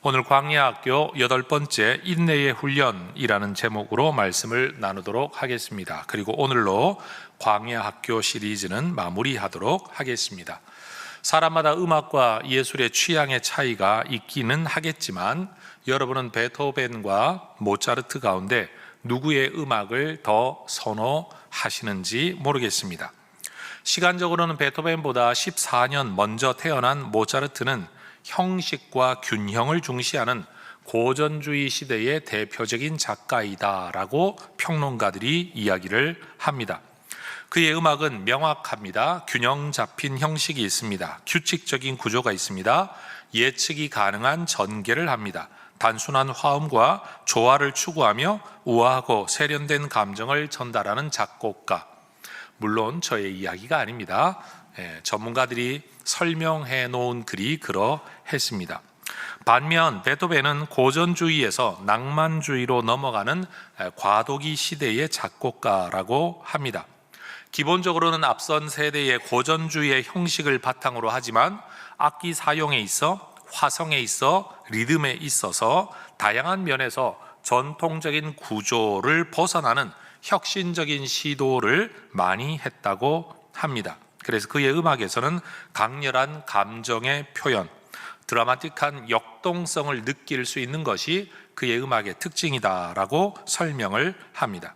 오늘 광야학교 8번째 인내의 훈련이라는 제목으로 말씀을 나누도록 하겠습니다. 그리고 오늘로 광야학교 시리즈는 마무리하도록 하겠습니다. 사람마다 음악과 예술의 취향의 차이가 있기는 하겠지만 여러분은 베토벤과 모차르트 가운데 누구의 음악을 더 선호하시는지 모르겠습니다. 시간적으로는 베토벤보다 14년 먼저 태어난 모차르트는 형식과 균형을 중시하는 고전주의 시대의 대표적인 작가이다라고 평론가들이 이야기를 합니다. 그의 음악은 명확합니다. 균형 잡힌 형식이 있습니다. 규칙적인 구조가 있습니다. 예측이 가능한 전개를 합니다. 단순한 화음과 조화를 추구하며 우아하고 세련된 감정을 전달하는 작곡가. 물론 저의 이야기가 아닙니다. 전문가들이 설명해 놓은 글이 그러했습니다. 반면 베토벤은 고전주의에서 낭만주의로 넘어가는 과도기 시대의 작곡가라고 합니다. 기본적으로는 앞선 세대의 고전주의의 형식을 바탕으로 하지만 악기 사용에 있어, 화성에 있어, 리듬에 있어서 다양한 면에서 전통적인 구조를 벗어나는 혁신적인 시도를 많이 했다고 합니다. 그래서 그의 음악에서는 강렬한 감정의 표현, 드라마틱한 역동성을 느낄 수 있는 것이 그의 음악의 특징이다라고 설명을 합니다.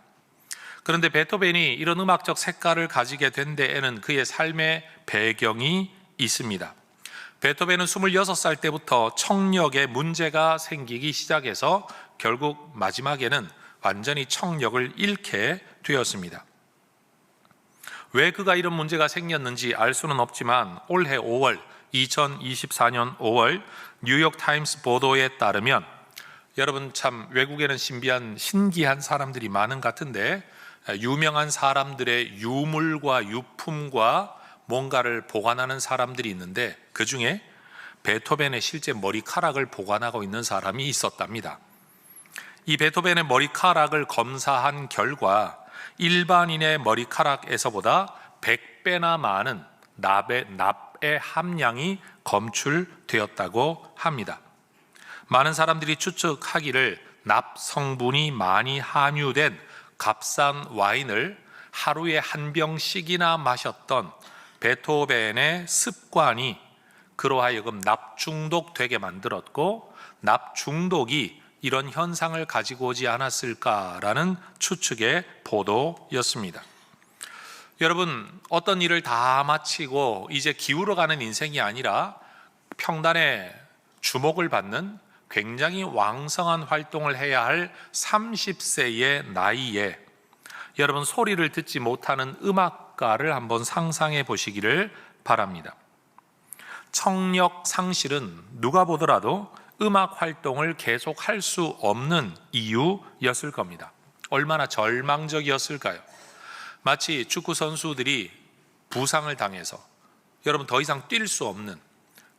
그런데 베토벤이 이런 음악적 색깔을 가지게 된 데에는 그의 삶의 배경이 있습니다. 베토벤은 26살 때부터 청력에 문제가 생기기 시작해서 결국 마지막에는 완전히 청력을 잃게 되었습니다. 왜 그가 이런 문제가 생겼는지 알 수는 없지만 올해 5월, 2024년 5월 뉴욕타임스 보도에 따르면, 여러분 참 외국에는 신기한 사람들이 많은 것 같은데, 유명한 사람들의 유물과 유품과 뭔가를 보관하는 사람들이 있는데 그 중에 베토벤의 실제 머리카락을 보관하고 있는 사람이 있었답니다. 이 베토벤의 머리카락을 검사한 결과 일반인의 머리카락에서보다 100배나 많은 납의 함량이 검출되었다고 합니다. 많은 사람들이 추측하기를 납 성분이 많이 함유된 값싼 와인을 하루에 한 병씩이나 마셨던 베토벤의 습관이 그로 하여금 납 중독되게 만들었고, 납 중독이 이런 현상을 가지고 오지 않았을까라는 추측의 보도였습니다. 여러분, 어떤 일을 다 마치고 이제 기울어가는 인생이 아니라 평단의 주목을 받는 굉장히 왕성한 활동을 해야 할 30세의 나이에 여러분 소리를 듣지 못하는 음악가를 한번 상상해 보시기를 바랍니다. 청력 상실은 누가 보더라도 음악 활동을 계속할 수 없는 이유였을 겁니다. 얼마나 절망적이었을까요? 마치 축구 선수들이 부상을 당해서 여러분 더 이상 뛸 수 없는,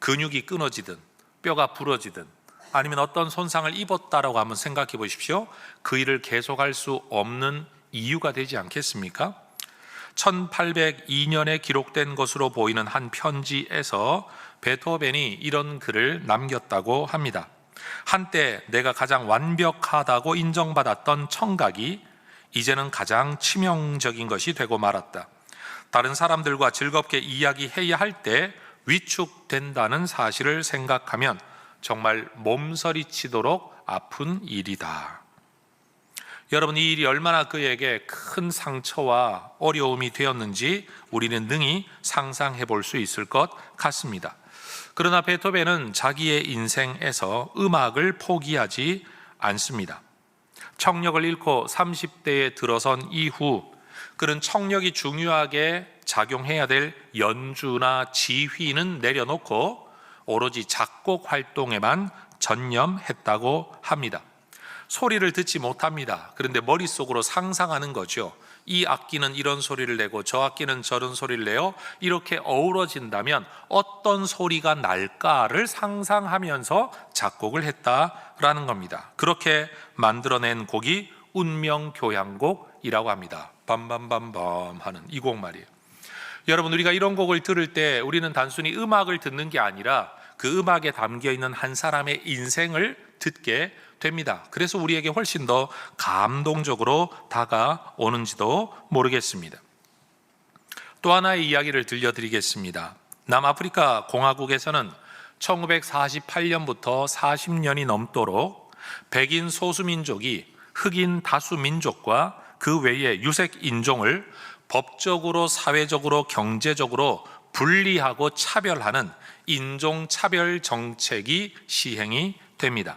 근육이 끊어지든 뼈가 부러지든 아니면 어떤 손상을 입었다라고 한번 생각해 보십시오. 그 일을 계속할 수 없는 이유가 되지 않겠습니까? 1802년에 기록된 것으로 보이는 한 편지에서 베토벤이 이런 글을 남겼다고 합니다. 한때 내가 가장 완벽하다고 인정받았던 청각이 이제는 가장 치명적인 것이 되고 말았다. 다른 사람들과 즐겁게 이야기해야 할 때 위축된다는 사실을 생각하면 정말 몸서리치도록 아픈 일이다. 여러분, 이 일이 얼마나 그에게 큰 상처와 어려움이 되었는지 우리는 능히 상상해 볼 수 있을 것 같습니다. 그러나 베토벤은 자기의 인생에서 음악을 포기하지 않습니다. 청력을 잃고 30대에 들어선 이후 그는 청력이 중요하게 작용해야 될 연주나 지휘는 내려놓고 오로지 작곡 활동에만 전념했다고 합니다. 소리를 듣지 못합니다. 그런데 머릿속으로 상상하는 거죠. 이 악기는 이런 소리를 내고 저 악기는 저런 소리를 내요. 이렇게 어우러진다면 어떤 소리가 날까를 상상하면서 작곡을 했다라는 겁니다. 그렇게 만들어낸 곡이 운명교향곡이라고 합니다. 밤밤밤밤 하는 이 곡 말이에요. 여러분, 우리가 이런 곡을 들을 때 우리는 단순히 음악을 듣는 게 아니라 그 음악에 담겨 있는 한 사람의 인생을 듣게 됩니다. 그래서 우리에게 훨씬 더 감동적으로 다가오는지도 모르겠습니다. 또 하나의 이야기를 들려드리겠습니다. 남아프리카 공화국에서는 1948년부터 40년이 넘도록 백인 소수민족이 흑인 다수민족과 그 외의 유색 인종을 법적으로, 사회적으로, 경제적으로 분리하고 차별하는 인종차별 정책이 시행이 됩니다.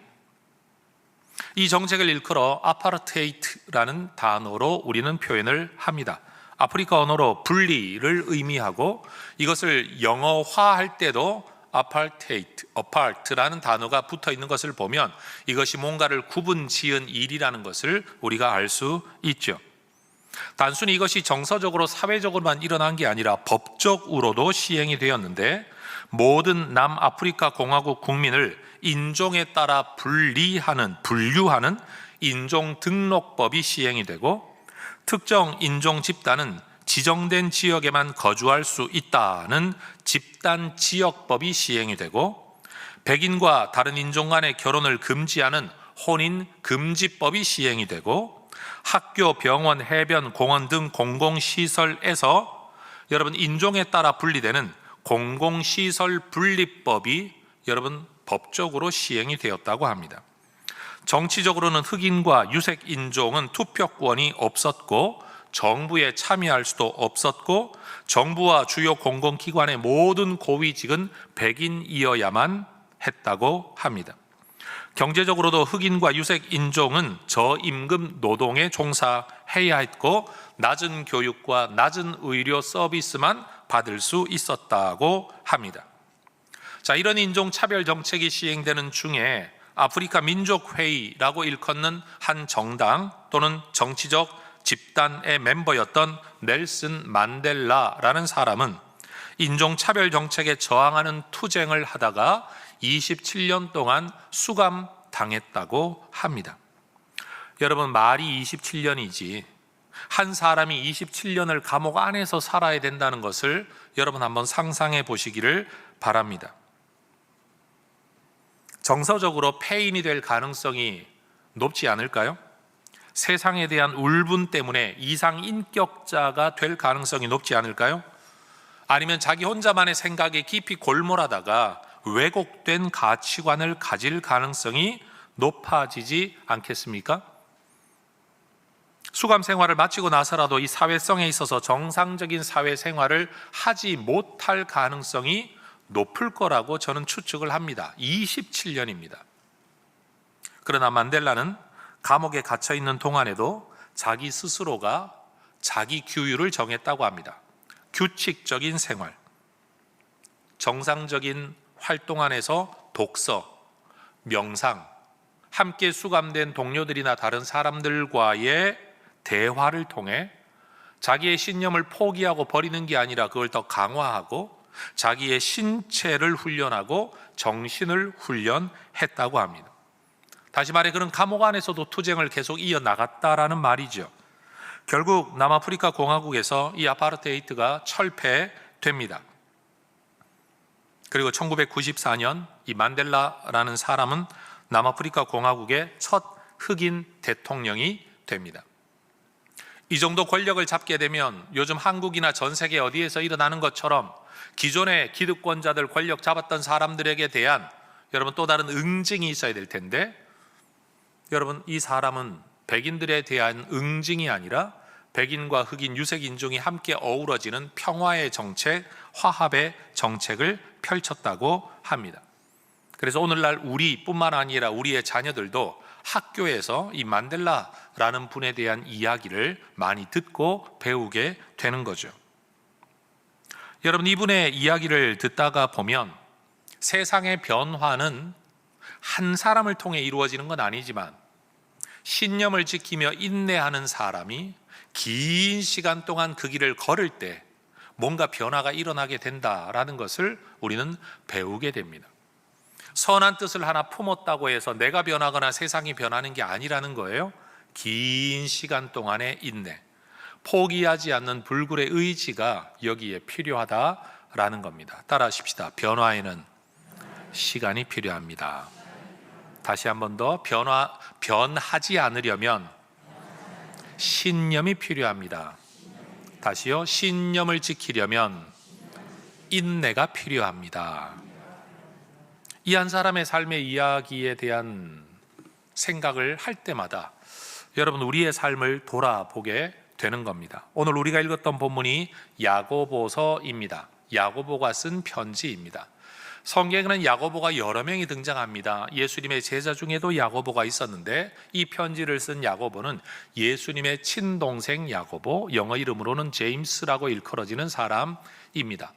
이 정책을 일컬어 아파르테이트라는 단어로 우리는 표현을 합니다. 아프리카 언어로 분리를 의미하고 이것을 영어화할 때도 아파르테이트, apart라는 단어가 붙어 있는 것을 보면 이것이 뭔가를 구분 지은 일이라는 것을 우리가 알 수 있죠. 단순히 이것이 정서적으로 사회적으로만 일어난 게 아니라 법적으로도 시행이 되었는데 모든 남아프리카 공화국 국민을 인종에 따라 분류하는 인종 등록법이 시행이 되고 특정 인종 집단은 지정된 지역에만 거주할 수 있다는 집단 지역법이 시행이 되고 백인과 다른 인종 간의 결혼을 금지하는 혼인 금지법이 시행이 되고 학교, 병원, 해변, 공원 등 공공시설에서 여러분 인종에 따라 분리되는 공공시설 분리법이 여러분 법적으로 시행이 되었다고 합니다. 정치적으로는 흑인과 유색 인종은 투표권이 없었고 정부에 참여할 수도 없었고 정부와 주요 공공기관의 모든 고위직은 백인이어야만 했다고 합니다. 경제적으로도 흑인과 유색 인종은 저임금 노동에 종사해야 했고 낮은 교육과 낮은 의료 서비스만 받을 수 있었다고 합니다. 자, 이런 인종차별 정책이 시행되는 중에 아프리카 민족회의라고 일컫는 한 정당 또는 정치적 집단의 멤버였던 넬슨 만델라라는 사람은 인종차별 정책에 저항하는 투쟁을 하다가 27년 동안 수감당했다고 합니다. 여러분, 말이 27년이지 한 사람이 27년을 감옥 안에서 살아야 된다는 것을 여러분 한번 상상해 보시기를 바랍니다. 정서적으로 폐인이 될 가능성이 높지 않을까요? 세상에 대한 울분 때문에 이상인격자가 될 가능성이 높지 않을까요? 아니면 자기 혼자만의 생각에 깊이 골몰하다가 왜곡된 가치관을 가질 가능성이 높아지지 않겠습니까? 수감 생활을 마치고 나서라도 이 사회성에 있어서 정상적인 사회생활을 하지 못할 가능성이 높을 거라고 저는 추측을 합니다. 27년입니다. 그러나 만델라는 감옥에 갇혀 있는 동안에도 자기 스스로가 자기 규율을 정했다고 합니다. 규칙적인 생활, 정상적인 활동 안에서 독서, 명상, 함께 수감된 동료들이나 다른 사람들과의 대화를 통해 자기의 신념을 포기하고 버리는 게 아니라 그걸 더 강화하고 자기의 신체를 훈련하고 정신을 훈련했다고 합니다. 다시 말해 그런 감옥 안에서도 투쟁을 계속 이어나갔다라는 말이죠. 결국 남아프리카 공화국에서 이 아파르테이트가 철폐됩니다. 그리고 1994년 이 만델라라는 사람은 남아프리카 공화국의 첫 흑인 대통령이 됩니다. 이 정도 권력을 잡게 되면 요즘 한국이나 전 세계 어디에서 일어나는 것처럼 기존의 기득권자들 권력 잡았던 사람들에게 대한 여러분 또 다른 응징이 있어야 될 텐데 여러분 이 사람은 백인들에 대한 응징이 아니라 백인과 흑인, 유색 인종이 함께 어우러지는 평화의 정책, 화합의 정책을 펼쳤다고 합니다. 그래서 오늘날 우리뿐만 아니라 우리의 자녀들도 학교에서 이 만델라라는 분에 대한 이야기를 많이 듣고 배우게 되는 거죠. 여러분, 이분의 이야기를 듣다가 보면 세상의 변화는 한 사람을 통해 이루어지는 건 아니지만 신념을 지키며 인내하는 사람이 긴 시간 동안 그 길을 걸을 때 뭔가 변화가 일어나게 된다라는 것을 우리는 배우게 됩니다. 선한 뜻을 하나 품었다고 해서 내가 변하거나 세상이 변하는 게 아니라는 거예요. 긴 시간 동안의 인내, 포기하지 않는 불굴의 의지가 여기에 필요하다라는 겁니다. 따라하십시다. 변화에는 시간이 필요합니다. 다시 한 번 더, 변하지 않으려면 신념이 필요합니다. 다시요, 신념을 지키려면 인내가 필요합니다. 이 한 사람의 삶의 이야기에 대한 생각을 할 때마다 여러분, 우리의 삶을 돌아보게 되는 겁니다. 오늘 우리가 읽었던 본문이 야고보서입니다. 야고보가 쓴 편지입니다. 성경에는 야고보가 여러 명이 등장합니다. 예수님의 제자 중에도 야고보가 있었는데, 이 편지를 쓴 야고보는 예수님의 친동생 야고보, 영어 이름으로는 제임스라고 일컬어지는 사람입니다.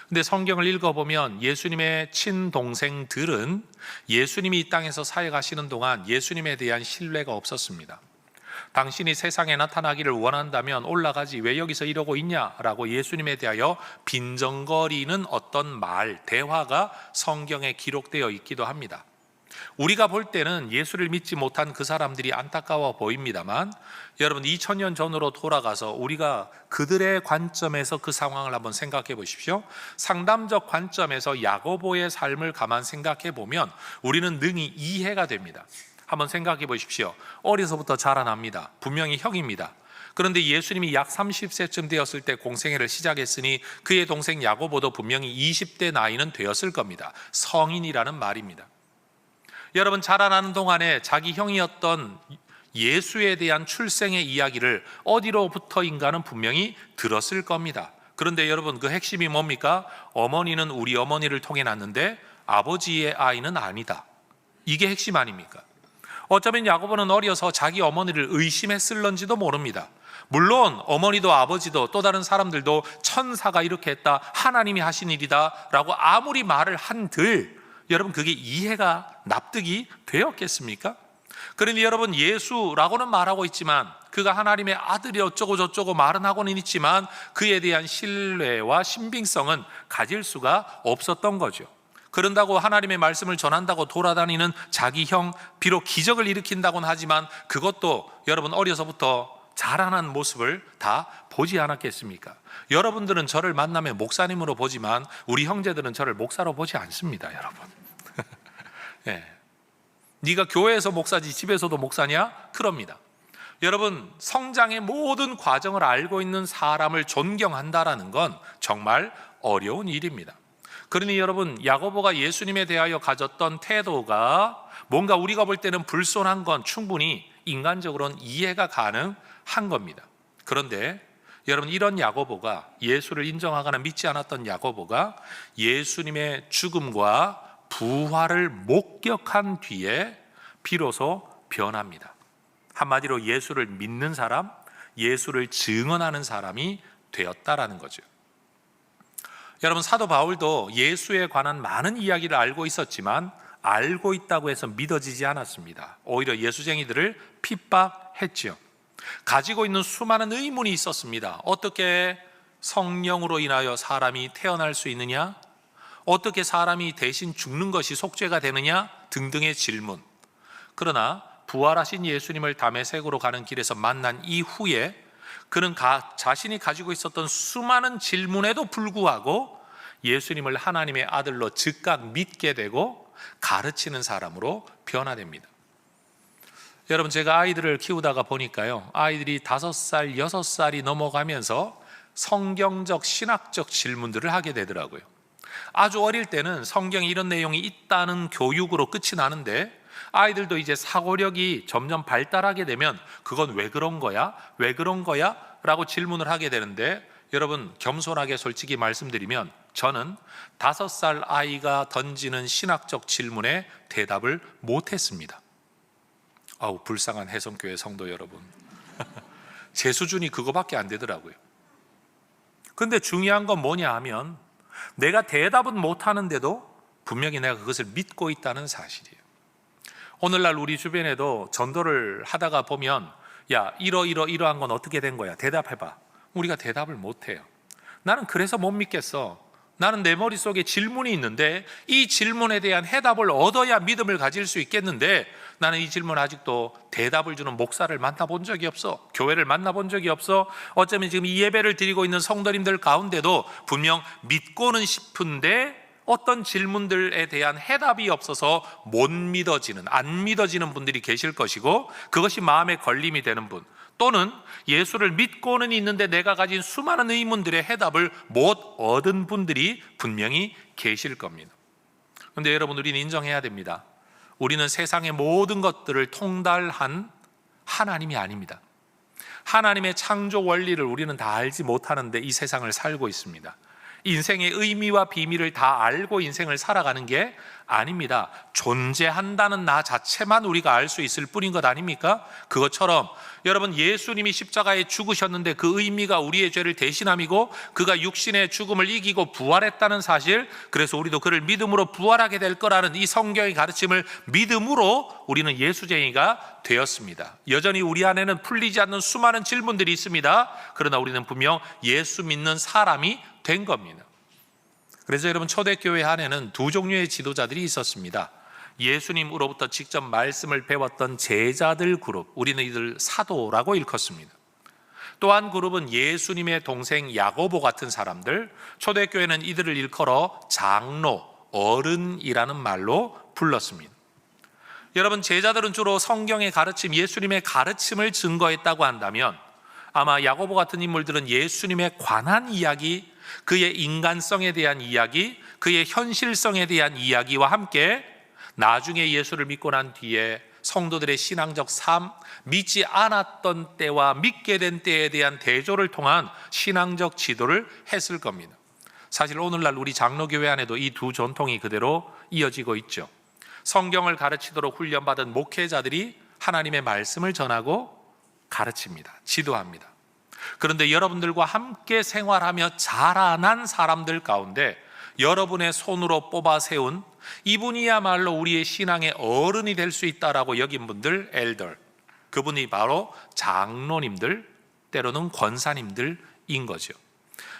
근데 성경을 읽어보면 예수님의 친동생들은 예수님이 이 땅에서 사역하시는 동안 예수님에 대한 신뢰가 없었습니다. 당신이 세상에 나타나기를 원한다면 올라가지, 왜 여기서 이러고 있냐라고 예수님에 대하여 빈정거리는 어떤 말, 대화가 성경에 기록되어 있기도 합니다. 우리가 볼 때는 예수를 믿지 못한 그 사람들이 안타까워 보입니다만, 여러분, 2000년 전으로 돌아가서 우리가 그들의 관점에서 그 상황을 한번 생각해 보십시오. 상담적 관점에서 야고보의 삶을 가만 생각해 보면 우리는 능히 이해가 됩니다. 한번 생각해 보십시오. 어려서부터 자라납니다. 분명히 형입니다. 그런데 예수님이 약 30세쯤 되었을 때 공생애를 시작했으니 그의 동생 야고보도 분명히 20대 나이는 되었을 겁니다. 성인이라는 말입니다. 여러분, 자라나는 동안에 자기 형이었던 예수에 대한 출생의 이야기를 어디로부터인가는 분명히 들었을 겁니다. 그런데 여러분, 그 핵심이 뭡니까? 어머니는 우리 어머니를 통해 낳는데 아버지의 아이는 아니다. 이게 핵심 아닙니까? 어쩌면 야고보는 어려서 자기 어머니를 의심했을런지도 모릅니다. 물론 어머니도 아버지도 또 다른 사람들도 천사가 이렇게 했다, 하나님이 하신 일이다 라고 아무리 말을 한들 여러분, 그게 이해가 납득이 되었겠습니까? 그러니 여러분, 예수라고는 말하고 있지만, 그가 하나님의 아들이 어쩌고 저쩌고 말은 하고는 있지만 그에 대한 신뢰와 신빙성은 가질 수가 없었던 거죠. 그런다고 하나님의 말씀을 전한다고 돌아다니는 자기 형, 비록 기적을 일으킨다고는 하지만 그것도 여러분, 어려서부터 자라난 모습을 다 보지 않았겠습니까? 여러분들은 저를 만나면 목사님으로 보지만 우리 형제들은 저를 목사로 보지 않습니다, 여러분. 네. 네가 교회에서 목사지 집에서도 목사냐? 그럽니다. 여러분, 성장의 모든 과정을 알고 있는 사람을 존경한다라는 건 정말 어려운 일입니다. 그러니 여러분, 야고보가 예수님에 대하여 가졌던 태도가 뭔가 우리가 볼 때는 불손한 건 충분히 인간적으로는 이해가 가능한 겁니다. 그런데 여러분, 이런 야고보가, 예수를 인정하거나 믿지 않았던 야고보가 예수님의 죽음과 부활을 목격한 뒤에 비로소 변합니다. 한마디로 예수를 믿는 사람, 예수를 증언하는 사람이 되었다라는 거죠. 여러분, 사도 바울도 예수에 관한 많은 이야기를 알고 있었지만 알고 있다고 해서 믿어지지 않았습니다. 오히려 예수쟁이들을 핍박했죠. 가지고 있는 수많은 의문이 있었습니다. 어떻게 성령으로 인하여 사람이 태어날 수 있느냐? 어떻게 사람이 대신 죽는 것이 속죄가 되느냐? 등등의 질문. 그러나 부활하신 예수님을 다메섹으로 가는 길에서 만난 이후에 그는 자신이 가지고 있었던 수많은 질문에도 불구하고 예수님을 하나님의 아들로 즉각 믿게 되고 가르치는 사람으로 변화됩니다. 여러분, 제가 아이들을 키우다가 보니까요, 아이들이 5살, 6살이 넘어가면서 성경적, 신학적 질문들을 하게 되더라고요. 아주 어릴 때는 성경에 이런 내용이 있다는 교육으로 끝이 나는데, 아이들도 이제 사고력이 점점 발달하게 되면 그건 왜 그런 거야? 왜 그런 거야? 라고 질문을 하게 되는데, 여러분, 겸손하게 솔직히 말씀드리면 저는 5살 아이가 던지는 신학적 질문에 대답을 못했습니다. 아우, 불쌍한 혜성교회 성도 여러분. 제 수준이 그거밖에 안 되더라고요. 근데 중요한 건 뭐냐 하면, 내가 대답은 못하는데도 분명히 내가 그것을 믿고 있다는 사실이에요. 오늘날 우리 주변에도 전도를 하다가 보면, 야, 이러한 건 어떻게 된 거야? 대답해봐. 우리가 대답을 못해요. 나는 그래서 못 믿겠어. 나는 내 머릿속에 질문이 있는데 이 질문에 대한 해답을 얻어야 믿음을 가질 수 있겠는데, 나는 이 질문 아직도 대답을 주는 목사를 만나본 적이 없어. 교회를 만나본 적이 없어. 어쩌면 지금 이 예배를 드리고 있는 성도님들 가운데도 분명 믿고는 싶은데 어떤 질문들에 대한 해답이 없어서 못 믿어지는, 안 믿어지는 분들이 계실 것이고, 그것이 마음에 걸림이 되는 분, 또는 예수를 믿고는 있는데 내가 가진 수많은 의문들의 해답을 못 얻은 분들이 분명히 계실 겁니다. 그런데 여러분, 우리는 인정해야 됩니다. 우리는 세상의 모든 것들을 통달한 하나님이 아닙니다. 하나님의 창조 원리를 우리는 다 알지 못하는데 이 세상을 살고 있습니다. 인생의 의미와 비밀을 다 알고 인생을 살아가는 게 아닙니다. 존재한다는 나 자체만 우리가 알 수 있을 뿐인 것 아닙니까? 그것처럼 여러분, 예수님이 십자가에 죽으셨는데 그 의미가 우리의 죄를 대신함이고, 그가 육신의 죽음을 이기고 부활했다는 사실, 그래서 우리도 그를 믿음으로 부활하게 될 거라는 이 성경의 가르침을 믿음으로 우리는 예수쟁이가 되었습니다. 여전히 우리 안에는 풀리지 않는 수많은 질문들이 있습니다. 그러나 우리는 분명 예수 믿는 사람이 된 겁니다. 그래서 여러분, 초대교회 안에는 두 종류의 지도자들이 있었습니다. 예수님으로부터 직접 말씀을 배웠던 제자들 그룹, 우리는 이들 사도라고 일컫습니다. 또 한 그룹은 예수님의 동생 야고보 같은 사람들, 초대교회는 이들을 일컬어 장로, 어른이라는 말로 불렀습니다. 여러분, 제자들은 주로 성경의 가르침, 예수님의 가르침을 증거했다고 한다면, 아마 야고보 같은 인물들은 예수님에 관한 이야기, 그의 인간성에 대한 이야기, 그의 현실성에 대한 이야기와 함께 나중에 예수를 믿고 난 뒤에 성도들의 신앙적 삶, 믿지 않았던 때와 믿게 된 때에 대한 대조를 통한 신앙적 지도를 했을 겁니다. 사실 오늘날 우리 장로교회 안에도 이 두 전통이 그대로 이어지고 있죠. 성경을 가르치도록 훈련받은 목회자들이 하나님의 말씀을 전하고 가르칩니다. 지도합니다. 그런데 여러분들과 함께 생활하며 자라난 사람들 가운데 여러분의 손으로 뽑아 세운 이분이야말로 우리의 신앙의 어른이 될 수 있다라고 여긴 분들, 엘더, 그분이 바로 장로님들, 때로는 권사님들인 거죠.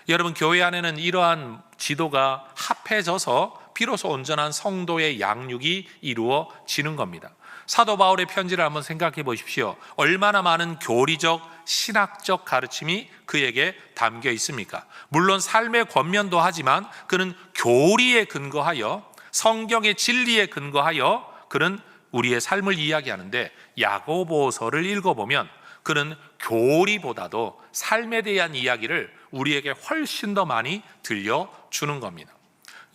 여러분, 교회 안에는 이러한 지도가 합해져서 비로소 온전한 성도의 양육이 이루어지는 겁니다. 사도 바울의 편지를 한번 생각해 보십시오. 얼마나 많은 교리적, 신학적 가르침이 그에게 담겨 있습니까? 물론 삶의 권면도 하지만 그는 교리에 근거하여, 성경의 진리에 근거하여 그는 우리의 삶을 이야기하는데, 야고보서를 읽어보면 그는 교리보다도 삶에 대한 이야기를 우리에게 훨씬 더 많이 들려주는 겁니다.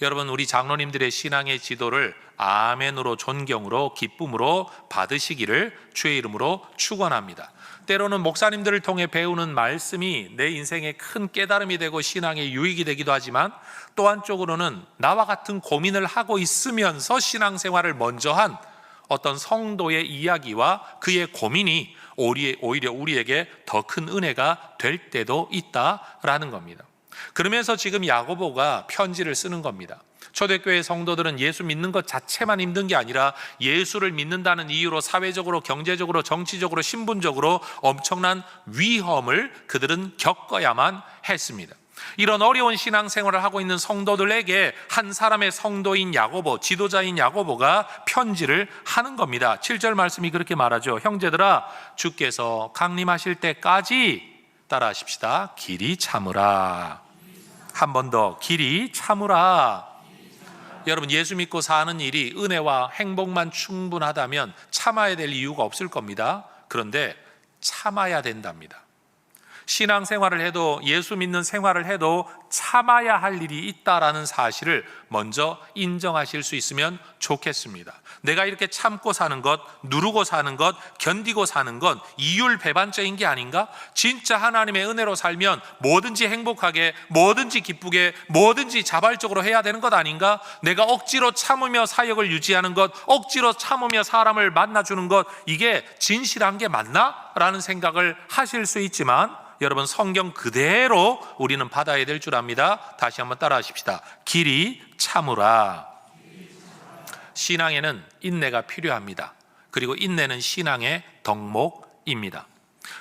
여러분, 우리 장로님들의 신앙의 지도를 아멘으로, 존경으로, 기쁨으로 받으시기를 주의 이름으로 축원합니다. 때로는 목사님들을 통해 배우는 말씀이 내 인생에 큰 깨달음이 되고 신앙의 유익이 되기도 하지만, 또 한쪽으로는 나와 같은 고민을 하고 있으면서 신앙생활을 먼저 한 어떤 성도의 이야기와 그의 고민이 오히려 우리에게 더 큰 은혜가 될 때도 있다라는 겁니다. 그러면서 지금 야고보가 편지를 쓰는 겁니다. 초대교회 성도들은 예수 믿는 것 자체만 힘든 게 아니라 예수를 믿는다는 이유로 사회적으로, 경제적으로, 정치적으로, 신분적으로 엄청난 위험을 그들은 겪어야만 했습니다. 이런 어려운 신앙생활을 하고 있는 성도들에게 한 사람의 성도인 야고보, 지도자인 야고보가 편지를 하는 겁니다. 7절 말씀이 그렇게 말하죠. 형제들아, 주께서 강림하실 때까지 따라하십시다. 길이 참으라. 한 번 더, 길이 참으라. 여러분, 예수 믿고 사는 일이 은혜와 행복만 충분하다면 참아야 될 이유가 없을 겁니다. 그런데 참아야 된답니다. 신앙생활을 해도, 예수 믿는 생활을 해도 참아야 할 일이 있다라는 사실을 먼저 인정하실 수 있으면 좋겠습니다. 내가 이렇게 참고 사는 것, 누르고 사는 것, 견디고 사는 건 이율배반적인 게 아닌가? 진짜 하나님의 은혜로 살면 뭐든지 행복하게, 뭐든지 기쁘게, 뭐든지 자발적으로 해야 되는 것 아닌가? 내가 억지로 참으며 사역을 유지하는 것, 억지로 참으며 사람을 만나주는 것, 이게 진실한 게 맞나? 라는 생각을 하실 수 있지만, 여러분, 성경 그대로 우리는 받아야 될 줄 압니다. 다시 한번 따라 하십시다. 길이 참으라. 신앙에는 인내가 필요합니다. 그리고 인내는 신앙의 덕목입니다.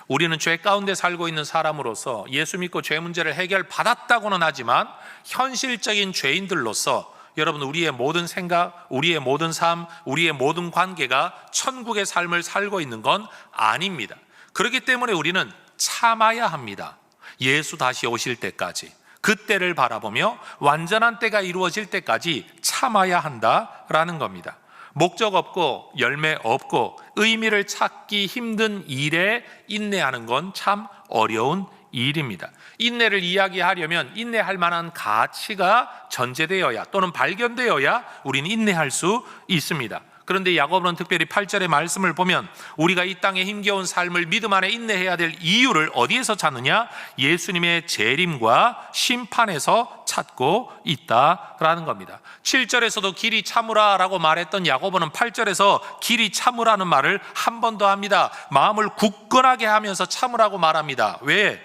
우리는 죄 가운데 살고 있는 사람으로서 예수 믿고 죄 문제를 해결받았다고는 하지만, 현실적인 죄인들로서 여러분, 우리의 모든 생각, 우리의 모든 삶, 우리의 모든 관계가 천국의 삶을 살고 있는 건 아닙니다. 그렇기 때문에 우리는 참아야 합니다. 예수 다시 오실 때까지. 그때를 바라보며 완전한 때가 이루어질 때까지 참아야 한다라는 겁니다. 목적 없고 열매 없고 의미를 찾기 힘든 일에 인내하는 건 참 어려운 일입니다. 인내를 이야기하려면 인내할 만한 가치가 전제되어야 또는 발견되어야 우리는 인내할 수 있습니다. 그런데 야고보는 특별히 8절의 말씀을 보면 우리가 이 땅에 힘겨운 삶을 믿음 안에 인내해야 될 이유를 어디에서 찾느냐? 예수님의 재림과 심판에서 찾고 있다라는 겁니다. 7절에서도 길이 참으라 라고 말했던 야고보는 8절에서 길이 참으라는 말을 한 번 더 합니다. 마음을 굳건하게 하면서 참으라고 말합니다. 왜?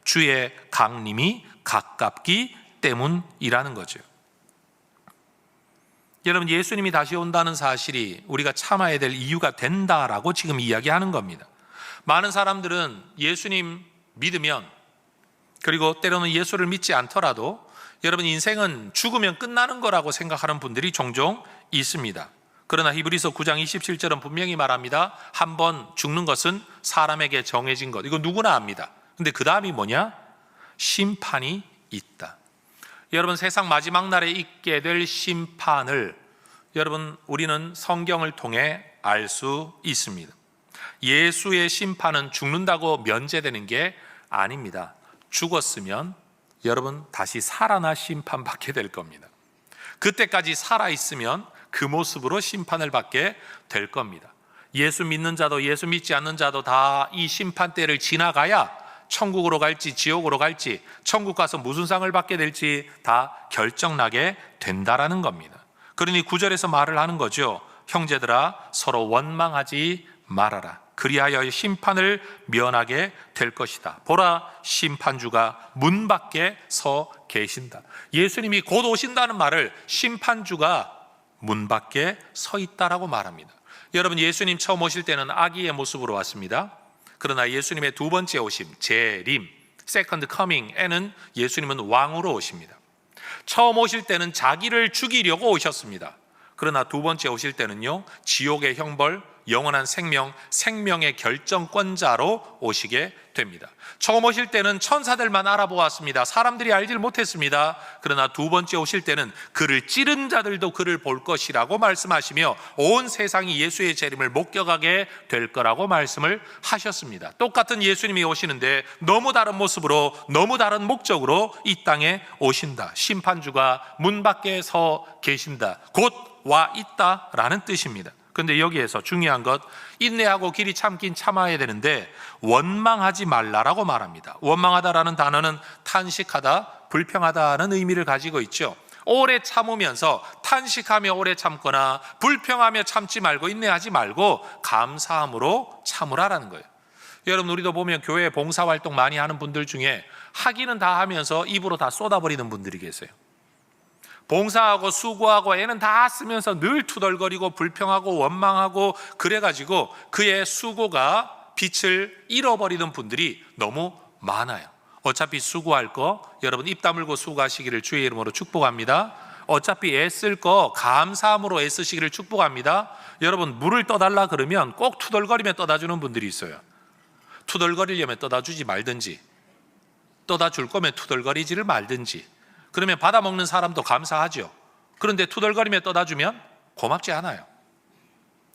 주의 강림이 가깝기 때문이라는 거죠. 여러분, 예수님이 다시 온다는 사실이 우리가 참아야 될 이유가 된다라고 지금 이야기하는 겁니다. 많은 사람들은 예수님 믿으면, 그리고 때로는 예수를 믿지 않더라도 여러분 인생은 죽으면 끝나는 거라고 생각하는 분들이 종종 있습니다. 그러나 히브리서 9장 27절은 분명히 말합니다. 한번 죽는 것은 사람에게 정해진 것, 이거 누구나 압니다. 근데 그 다음이 뭐냐? 심판이 있다. 여러분, 세상 마지막 날에 있게 될 심판을 여러분 우리는 성경을 통해 알 수 있습니다. 예수의 심판은 죽는다고 면제되는 게 아닙니다. 죽었으면 여러분 다시 살아나 심판받게 될 겁니다. 그때까지 살아있으면 그 모습으로 심판을 받게 될 겁니다. 예수 믿는 자도 예수 믿지 않는 자도 다 이 심판 때를 지나가야 천국으로 갈지 지옥으로 갈지, 천국 가서 무슨 상을 받게 될지 다 결정나게 된다라는 겁니다. 그러니 9절에서 말을 하는 거죠. 형제들아, 서로 원망하지 말아라. 그리하여 심판을 면하게 될 것이다. 보라, 심판주가 문 밖에 서 계신다. 예수님이 곧 오신다는 말을 심판주가 문 밖에 서 있다라고 말합니다. 여러분, 예수님 처음 오실 때는 아기의 모습으로 왔습니다. 그러나 예수님의 두 번째 오심, 재림, 세컨드 커밍에는 예수님은 왕으로 오십니다. 처음 오실 때는 자기를 죽이려고 오셨습니다. 그러나 두 번째 오실 때는요, 지옥의 형벌, 영원한 생명, 생명의 결정권자로 오시게 됩니다. 처음 오실 때는 천사들만 알아보았습니다. 사람들이 알질 못했습니다. 그러나 두 번째 오실 때는 그를 찌른 자들도 그를 볼 것이라고 말씀하시며 온 세상이 예수의 재림을 목격하게 될 거라고 말씀을 하셨습니다. 똑같은 예수님이 오시는데 너무 다른 모습으로, 너무 다른 목적으로 이 땅에 오신다. 심판주가 문 밖에 서 계신다. 곧 와 있다라는 뜻입니다. 그런데 여기에서 중요한 것, 인내하고 길이 참긴 참아야 되는데 원망하지 말라라고 말합니다. 원망하다라는 단어는 탄식하다, 불평하다는 의미를 가지고 있죠. 오래 참으면서 탄식하며 오래 참거나 불평하며 참지 말고 인내하지 말고 감사함으로 참으라라는 거예요. 여러분, 우리도 보면 교회 봉사활동 많이 하는 분들 중에 하기는 다 하면서 입으로 다 쏟아버리는 분들이 계세요. 봉사하고 수고하고 애는 다 쓰면서 늘 투덜거리고 불평하고 원망하고 그래가지고 그의 수고가 빛을 잃어버리는 분들이 너무 많아요. 어차피 수고할 거 여러분 입 다물고 수고하시기를 주의 이름으로 축복합니다. 어차피 애쓸 거 감사함으로 애쓰시기를 축복합니다. 여러분, 물을 떠달라 그러면 꼭 투덜거리며 떠다주는 분들이 있어요. 투덜거리려면 떠다주지 말든지, 떠다줄 거면 투덜거리지를 말든지. 그러면 받아먹는 사람도 감사하죠. 그런데 투덜거리며 떠다주면 고맙지 않아요.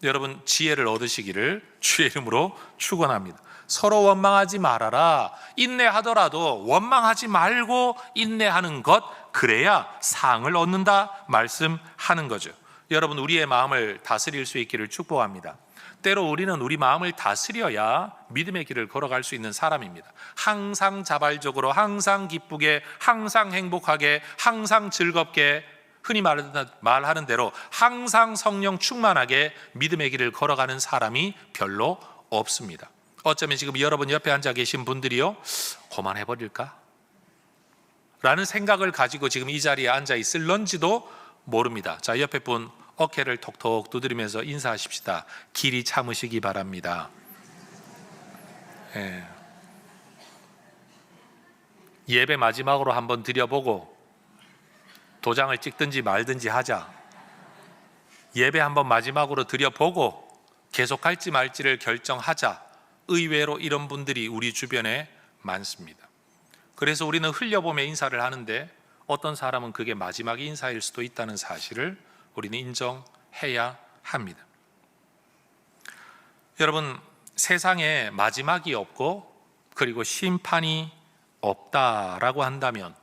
여러분, 지혜를 얻으시기를 주의 이름으로 축원합니다. 서로 원망하지 말아라. 인내하더라도 원망하지 말고 인내하는 것, 그래야 상을 얻는다 말씀하는 거죠. 여러분, 우리의 마음을 다스릴 수 있기를 축복합니다. 때로 우리는 우리 마음을 다스려야 믿음의 길을 걸어갈 수 있는 사람입니다. 항상 자발적으로, 항상 기쁘게, 항상 행복하게, 항상 즐겁게, 흔히 말하는 대로 항상 성령 충만하게 믿음의 길을 걸어가는 사람이 별로 없습니다. 어쩌면 지금 여러분 옆에 앉아 계신 분들이요, 그만해버릴까? 라는 생각을 가지고 지금 이 자리에 앉아 있을런지도 모릅니다. 자, 옆에 분 어깨를 톡톡 두드리면서 인사하십시다. 길이 참으시기 바랍니다. 예배 마지막으로 한번 드려보고 도장을 찍든지 말든지 하자. 예배 한번 마지막으로 드려보고 계속할지 말지를 결정하자. 의외로 이런 분들이 우리 주변에 많습니다. 그래서 우리는 흘려보며 인사를 하는데 어떤 사람은 그게 마지막 인사일 수도 있다는 사실을 우리는 인정해야 합니다. 여러분, 세상에 마지막이 없고 그리고 심판이 없다라고 한다면,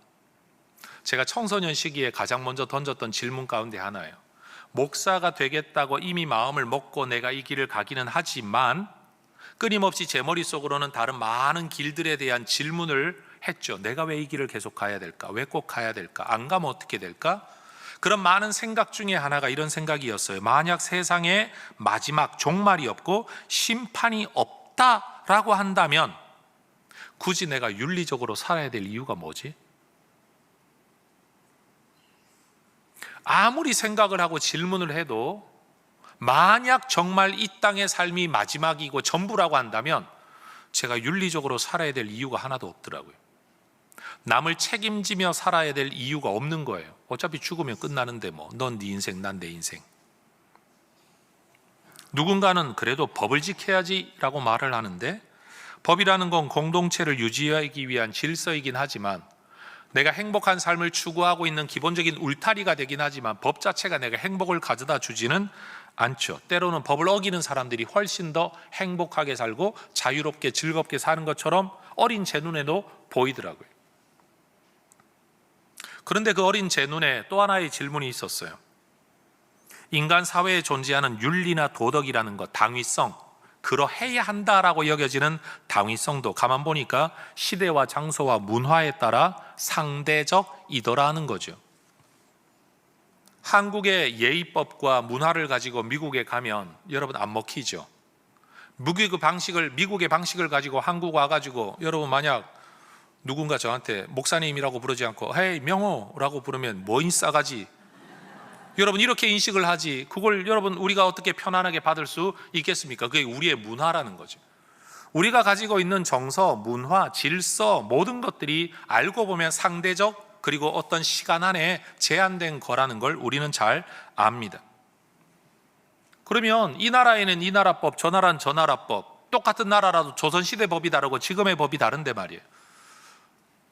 제가 청소년 시기에 가장 먼저 던졌던 질문 가운데 하나예요. 목사가 되겠다고 이미 마음을 먹고 내가 이 길을 가기는 하지만 끊임없이 제 머릿속으로는 다른 많은 길들에 대한 질문을 했죠. 내가 왜 이 길을 계속 가야 될까? 왜 꼭 가야 될까? 안 가면 어떻게 될까? 그런 많은 생각 중에 하나가 이런 생각이었어요. 만약 세상에 마지막 종말이 없고 심판이 없다라고 한다면 굳이 내가 윤리적으로 살아야 될 이유가 뭐지? 아무리 생각을 하고 질문을 해도 만약 정말 이 땅의 삶이 마지막이고 전부라고 한다면 제가 윤리적으로 살아야 될 이유가 하나도 없더라고요. 남을 책임지며 살아야 될 이유가 없는 거예요. 어차피 죽으면 끝나는데 넌 네 인생, 난 내 인생. 누군가는 그래도 법을 지켜야지 라고 말을 하는데, 법이라는 건 공동체를 유지하기 위한 질서이긴 하지만 내가 행복한 삶을 추구하고 있는 기본적인 울타리가 되긴 하지만 법 자체가 내가 행복을 가져다 주지는 않죠. 때로는 법을 어기는 사람들이 훨씬 더 행복하게 살고 자유롭게 즐겁게 사는 것처럼 어린 제 눈에도 보이더라고요. 그런데 그 어린 제 눈에 또 하나의 질문이 있었어요. 인간 사회에 존재하는 윤리나 도덕이라는 것, 당위성, 그러해야 한다라고 여겨지는 당위성도 가만 보니까 시대와 장소와 문화에 따라 상대적이더라는 거죠. 한국의 예의법과 문화를 가지고 미국에 가면 여러분 안 먹히죠. 미국의 방식을 가지고 한국 와가지고 여러분 만약 누군가 저한테 목사님이라고 부르지 않고 헤이 명호라고 부르면 뭐인 싸가지, 여러분 이렇게 인식을 하지, 그걸 여러분 우리가 어떻게 편안하게 받을 수 있겠습니까? 그게 우리의 문화라는 거죠. 우리가 가지고 있는 정서, 문화, 질서, 모든 것들이 알고 보면 상대적, 그리고 어떤 시간 안에 제한된 거라는 걸 우리는 잘 압니다. 그러면 이 나라에는 이 나라법, 저 나라는 저 나라법, 똑같은 나라라도 조선시대 법이 다르고 지금의 법이 다른데 말이에요.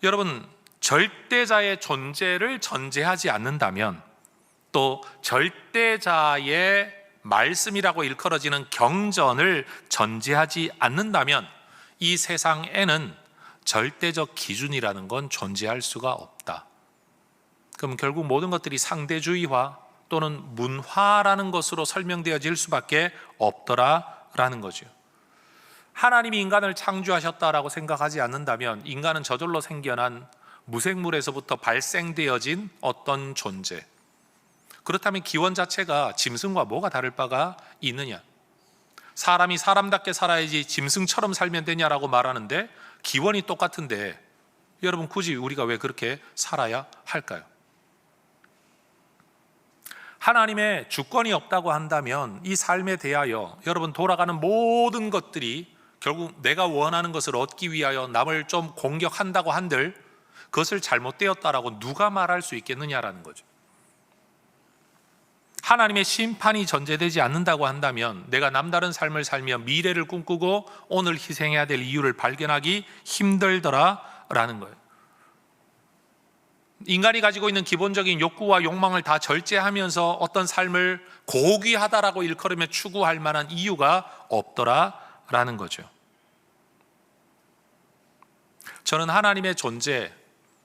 여러분, 절대자의 존재를 전제하지 않는다면, 또 절대자의 말씀이라고 일컬어지는 경전을 전제하지 않는다면 이 세상에는 절대적 기준이라는 건 존재할 수가 없다. 그럼 결국 모든 것들이 상대주의화 또는 문화라는 것으로 설명되어질 수밖에 없더라라는 거죠. 하나님이 인간을 창조하셨다라고 생각하지 않는다면 인간은 저절로 생겨난 무생물에서부터 발생되어진 어떤 존재, 그렇다면 기원 자체가 짐승과 뭐가 다를 바가 있느냐? 사람이 사람답게 살아야지 짐승처럼 살면 되냐라고 말하는데 기원이 똑같은데 여러분 굳이 우리가 왜 그렇게 살아야 할까요? 하나님의 주권이 없다고 한다면 이 삶에 대하여 여러분 돌아가는 모든 것들이 결국 내가 원하는 것을 얻기 위하여 남을 좀 공격한다고 한들 그것을 잘못되었다라고 누가 말할 수 있겠느냐라는 거죠. 하나님의 심판이 전제되지 않는다고 한다면 내가 남다른 삶을 살며 미래를 꿈꾸고 오늘 희생해야 될 이유를 발견하기 힘들더라라는 거예요. 인간이 가지고 있는 기본적인 욕구와 욕망을 다 절제하면서 어떤 삶을 고귀하다라고 일컬으며 추구할 만한 이유가 없더라라는 거죠. 저는 하나님의 존재,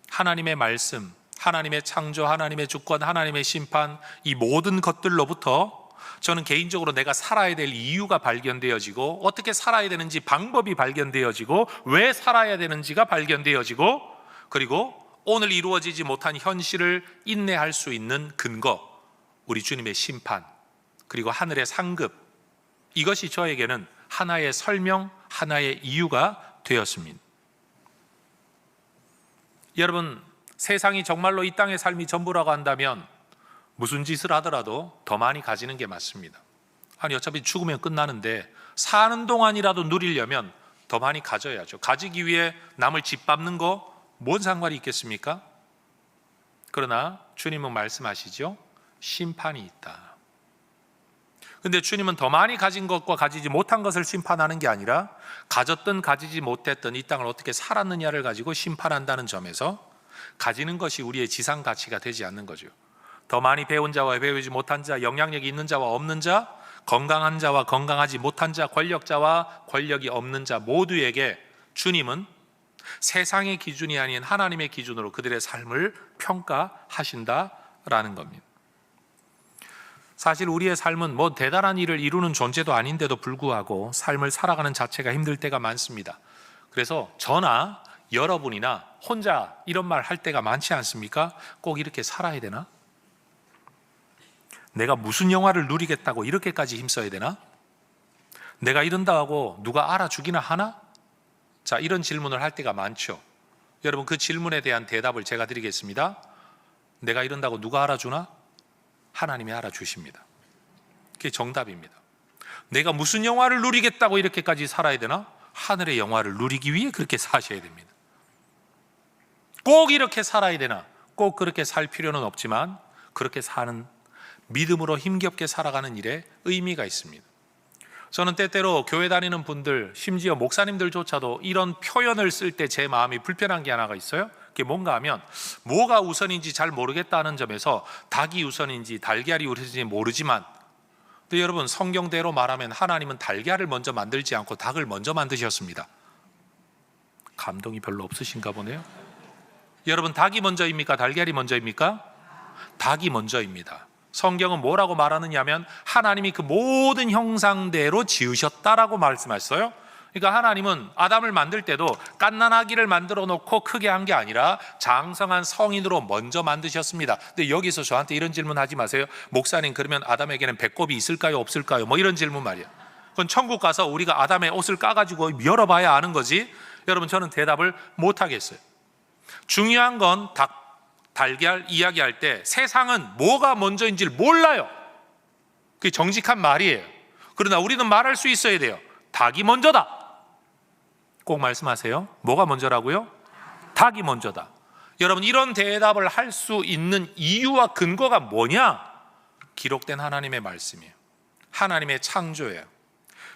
하나님의 말씀, 하나님의 창조, 하나님의 주권, 하나님의 심판, 이 모든 것들로부터 저는 개인적으로 내가 살아야 될 이유가 발견되어지고 어떻게 살아야 되는지 방법이 발견되어지고 왜 살아야 되는지가 발견되어지고 그리고 오늘 이루어지지 못한 현실을 인내할 수 있는 근거, 우리 주님의 심판, 그리고 하늘의 상급, 이것이 저에게는 하나의 설명, 하나의 이유가 되었습니다. 여러분, 세상이 정말로 이 땅의 삶이 전부라고 한다면 무슨 짓을 하더라도 더 많이 가지는 게 맞습니다. 아니 어차피 죽으면 끝나는데 사는 동안이라도 누리려면 더 많이 가져야죠. 가지기 위해 남을 짓밟는 거 뭔 상관이 있겠습니까? 그러나 주님은 말씀하시죠. 심판이 있다. 근데 주님은 더 많이 가진 것과 가지지 못한 것을 심판하는 게 아니라 가졌든 가지지 못했든 이 땅을 어떻게 살았느냐를 가지고 심판한다는 점에서 가지는 것이 우리의 지상 가치가 되지 않는 거죠. 더 많이 배운 자와 배우지 못한 자, 영향력이 있는 자와 없는 자, 건강한 자와 건강하지 못한 자, 권력자와 권력이 없는 자 모두에게 주님은 세상의 기준이 아닌 하나님의 기준으로 그들의 삶을 평가하신다라는 겁니다. 사실 우리의 삶은 뭐 대단한 일을 이루는 존재도 아닌데도 불구하고 삶을 살아가는 자체가 힘들 때가 많습니다. 그래서 저나 여러분이나 혼자 이런 말 할 때가 많지 않습니까? 꼭 이렇게 살아야 되나? 내가 무슨 영화를 누리겠다고 이렇게까지 힘써야 되나? 내가 이런다 하고 누가 알아주기나 하나? 자, 이런 질문을 할 때가 많죠. 여러분, 그 질문에 대한 대답을 제가 드리겠습니다. 내가 이런다고 누가 알아주나? 하나님이 알아주십니다. 그게 정답입니다. 내가 무슨 영화를 누리겠다고 이렇게까지 살아야 되나? 하늘의 영화를 누리기 위해 그렇게 사셔야 됩니다. 꼭 이렇게 살아야 되나? 꼭 그렇게 살 필요는 없지만 그렇게 사는, 믿음으로 힘겹게 살아가는 일에 의미가 있습니다. 저는 때때로 교회 다니는 분들, 심지어 목사님들조차도 이런 표현을 쓸 때 제 마음이 불편한 게 하나가 있어요. 그게 뭔가 하면 뭐가 우선인지 잘 모르겠다는 점에서 닭이 우선인지 달걀이 우선인지 모르지만, 근데 여러분, 성경대로 말하면 하나님은 달걀을 먼저 만들지 않고 닭을 먼저 만드셨습니다. 감동이 별로 없으신가 보네요. 여러분, 닭이 먼저입니까? 달걀이 먼저입니까? 닭이 먼저입니다. 성경은 뭐라고 말하느냐면 하나님이 그 모든 형상대로 지으셨다라고 말씀하셨어요. 그러니까 하나님은 아담을 만들 때도 갓난아기를 만들어 놓고 크게 한 게 아니라 장성한 성인으로 먼저 만드셨습니다. 근데 여기서 저한테 이런 질문 하지 마세요. 목사님, 그러면 아담에게는 배꼽이 있을까요? 없을까요? 뭐 이런 질문 말이야. 그건 천국 가서 우리가 아담의 옷을 까가지고 열어봐야 아는 거지. 여러분, 저는 대답을 못 하겠어요. 중요한 건 달걀 이야기할 때 세상은 뭐가 먼저인지를 몰라요. 그게 정직한 말이에요. 그러나 우리는 말할 수 있어야 돼요. 닭이 먼저다. 꼭 말씀하세요. 뭐가 먼저라고요? 닭이 먼저다. 여러분, 이런 대답을 할 수 있는 이유와 근거가 뭐냐? 기록된 하나님의 말씀이에요. 하나님의 창조예요.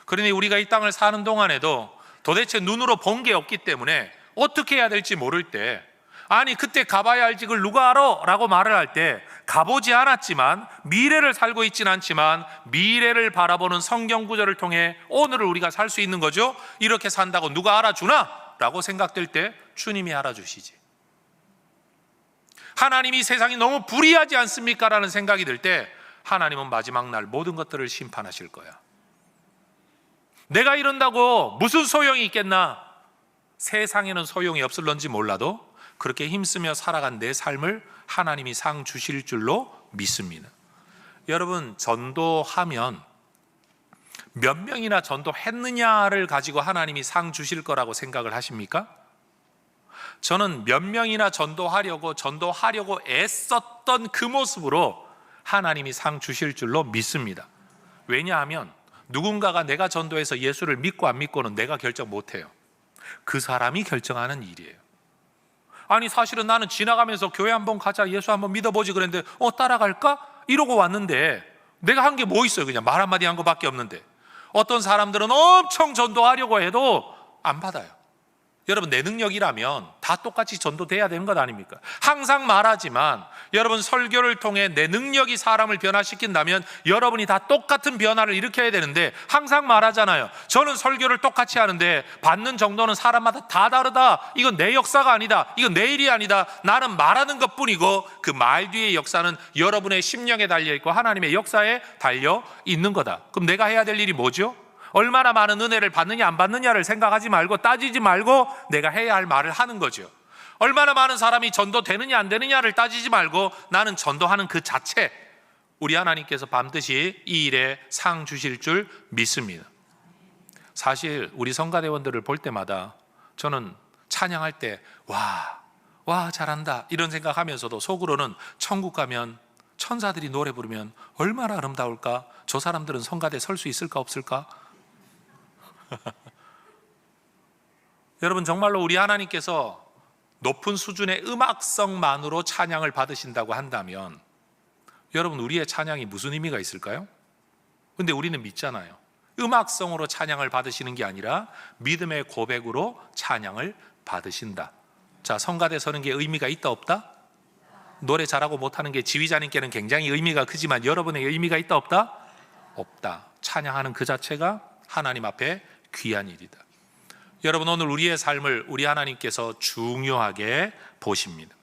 그러니 우리가 이 땅을 사는 동안에도 도대체 눈으로 본 게 없기 때문에 어떻게 해야 될지 모를 때, 아니 그때 가봐야 알지 그걸 누가 알아? 라고 말을 할 때 가보지 않았지만, 미래를 살고 있지는 않지만 미래를 바라보는 성경 구절을 통해 오늘을 우리가 살 수 있는 거죠. 이렇게 산다고 누가 알아주나? 라고 생각될 때 주님이 알아주시지. 하나님이 세상이 너무 불의하지 않습니까? 라는 생각이 들 때 하나님은 마지막 날 모든 것들을 심판하실 거야. 내가 이런다고 무슨 소용이 있겠나? 세상에는 소용이 없을런지 몰라도 그렇게 힘쓰며 살아간 내 삶을 하나님이 상 주실 줄로 믿습니다. 여러분, 전도하면 몇 명이나 전도했느냐를 가지고 하나님이 상 주실 거라고 생각을 하십니까? 저는 몇 명이나 전도하려고 애썼던 그 모습으로 하나님이 상 주실 줄로 믿습니다. 왜냐하면 누군가가 내가 전도해서 예수를 믿고 안 믿고는 내가 결정 못해요. 그 사람이 결정하는 일이에요. 아니 사실은 나는 지나가면서 교회 한번 가자, 예수 한번 믿어보지 그랬는데 따라갈까? 이러고 왔는데 내가 한 게 뭐 있어요? 그냥 말 한마디 한 거밖에 없는데. 어떤 사람들은 엄청 전도하려고 해도 안 받아요. 여러분, 내 능력이라면 다 똑같이 전도돼야 되는 것 아닙니까? 항상 말하지만 여러분, 설교를 통해 내 능력이 사람을 변화시킨다면 여러분이 다 똑같은 변화를 일으켜야 되는데 항상 말하잖아요. 저는 설교를 똑같이 하는데 받는 정도는 사람마다 다 다르다. 이건 내 역사가 아니다. 이건 내 일이 아니다. 나는 말하는 것뿐이고 그 말 뒤의 역사는 여러분의 심령에 달려있고 하나님의 역사에 달려있는 거다. 그럼 내가 해야 될 일이 뭐죠? 얼마나 많은 은혜를 받느냐 안 받느냐를 생각하지 말고 따지지 말고 내가 해야 할 말을 하는 거죠. 얼마나 많은 사람이 전도되느냐 안 되느냐를 따지지 말고 나는 전도하는 그 자체, 우리 하나님께서 반드시 이 일에 상 주실 줄 믿습니다. 사실 우리 성가대원들을 볼 때마다 저는 찬양할 때 와 잘한다 이런 생각하면서도 속으로는 천국 가면 천사들이 노래 부르면 얼마나 아름다울까? 저 사람들은 성가대 설 수 있을까 없을까? 여러분, 정말로 우리 하나님께서 높은 수준의 음악성만으로 찬양을 받으신다고 한다면 여러분, 우리의 찬양이 무슨 의미가 있을까요? 근데 우리는 믿잖아요. 음악성으로 찬양을 받으시는 게 아니라 믿음의 고백으로 찬양을 받으신다. 자, 성가대 서는 게 의미가 있다 없다? 노래 잘하고 못하는 게 지휘자님께는 굉장히 의미가 크지만 여러분에게 의미가 있다 없다? 없다. 찬양하는 그 자체가 하나님 앞에 귀한 일이다. 여러분, 오늘 우리의 삶을 우리 하나님께서 중요하게 보십니다.